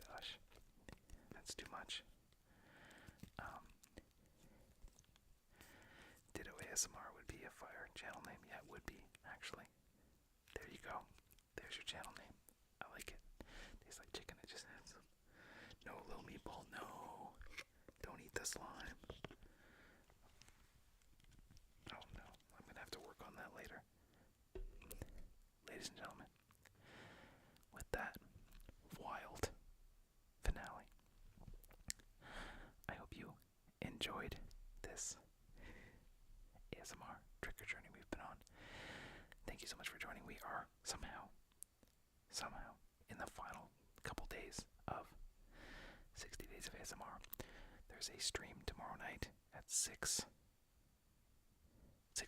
Gosh, that's too much. Ditto ASMR would be a fire channel name. Yeah, it would be, actually. There you go. There's your channel name. I like it. Tastes like chicken. It just had some. No, little meatball. No. Don't eat the slime. Oh no. I'm going to have to work on that later. Ladies and gentlemen, with that wild finale, I hope you enjoyed this ASMR trigger journey we've been on. Thank you so much for joining. We are somehow in the final couple days of 60 Days of ASMR. There's a stream tomorrow night at 6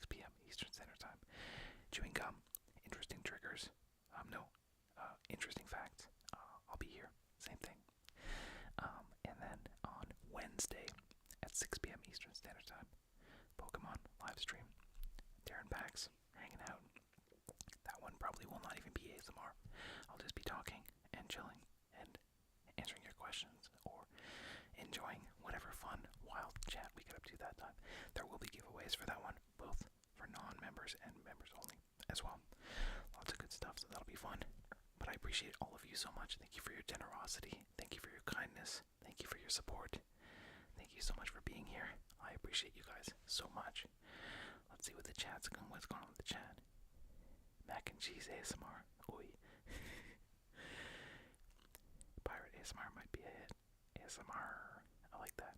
p.m. Eastern Standard Time. Chewing gum, interesting triggers, interesting facts. I'll be here, same thing. And then on Wednesday at 6 p.m. Eastern Standard Time, Pokemon live stream. Darren Pax hanging out. That one probably will not even be ASMR. I'll just be talking and chilling and answering your questions or enjoying whatever fun, wild chat we get up to that time. There will be giveaways for that one, both for non-members and members only as well. Lots of good stuff, so that'll be fun. But I appreciate all of you so much. Thank you for your generosity. Thank you for your kindness. Thank you for your support. Thank you so much for being here. I appreciate you guys so much. Let's see what the chat's going. What's going on with the chat? Mac and cheese ASMR. Oi. Pirate ASMR might be a hit. ASMR. I like that.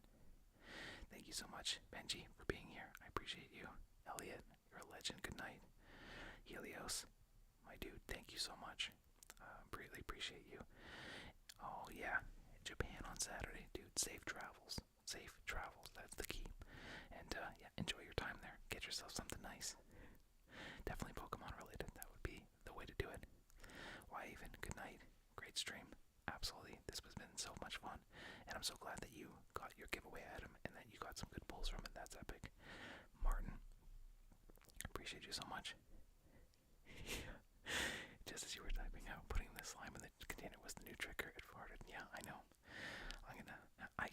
Thank you so much, Benji, for being here. I appreciate you. Elliot, you're a legend. Good night. Helios, my dude, thank you so much. Greatly appreciate you. Oh yeah, Japan on Saturday, dude. Safe travels. Safe travels. That's the key. And yeah, enjoy your time there. Get yourself something nice. Definitely Pokemon related. That would be the way to do it. Why even? Good night. Great stream. Absolutely. This has been so much fun. And I'm so glad that you got your giveaway item and that you got some good pulls from it. That's epic. Martin, appreciate you so much. Just as you were typing out, putting the slime in the container was the new trigger. It farted. Yeah, I know.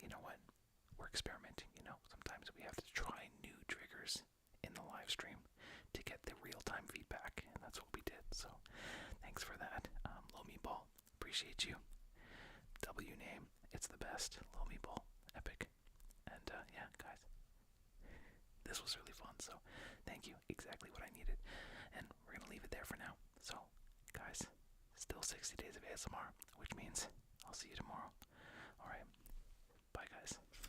You know what? We're experimenting, you know. Sometimes we have to try new triggers in the live stream to get the real-time feedback, and that's what we did. So, thanks for that. Low Meatball, appreciate you. W name, it's the best. Low Meatball, epic. And yeah, guys, this was really fun. So, thank you. Exactly what I needed. And we're gonna leave it there for now. So, guys, still 60 days of ASMR.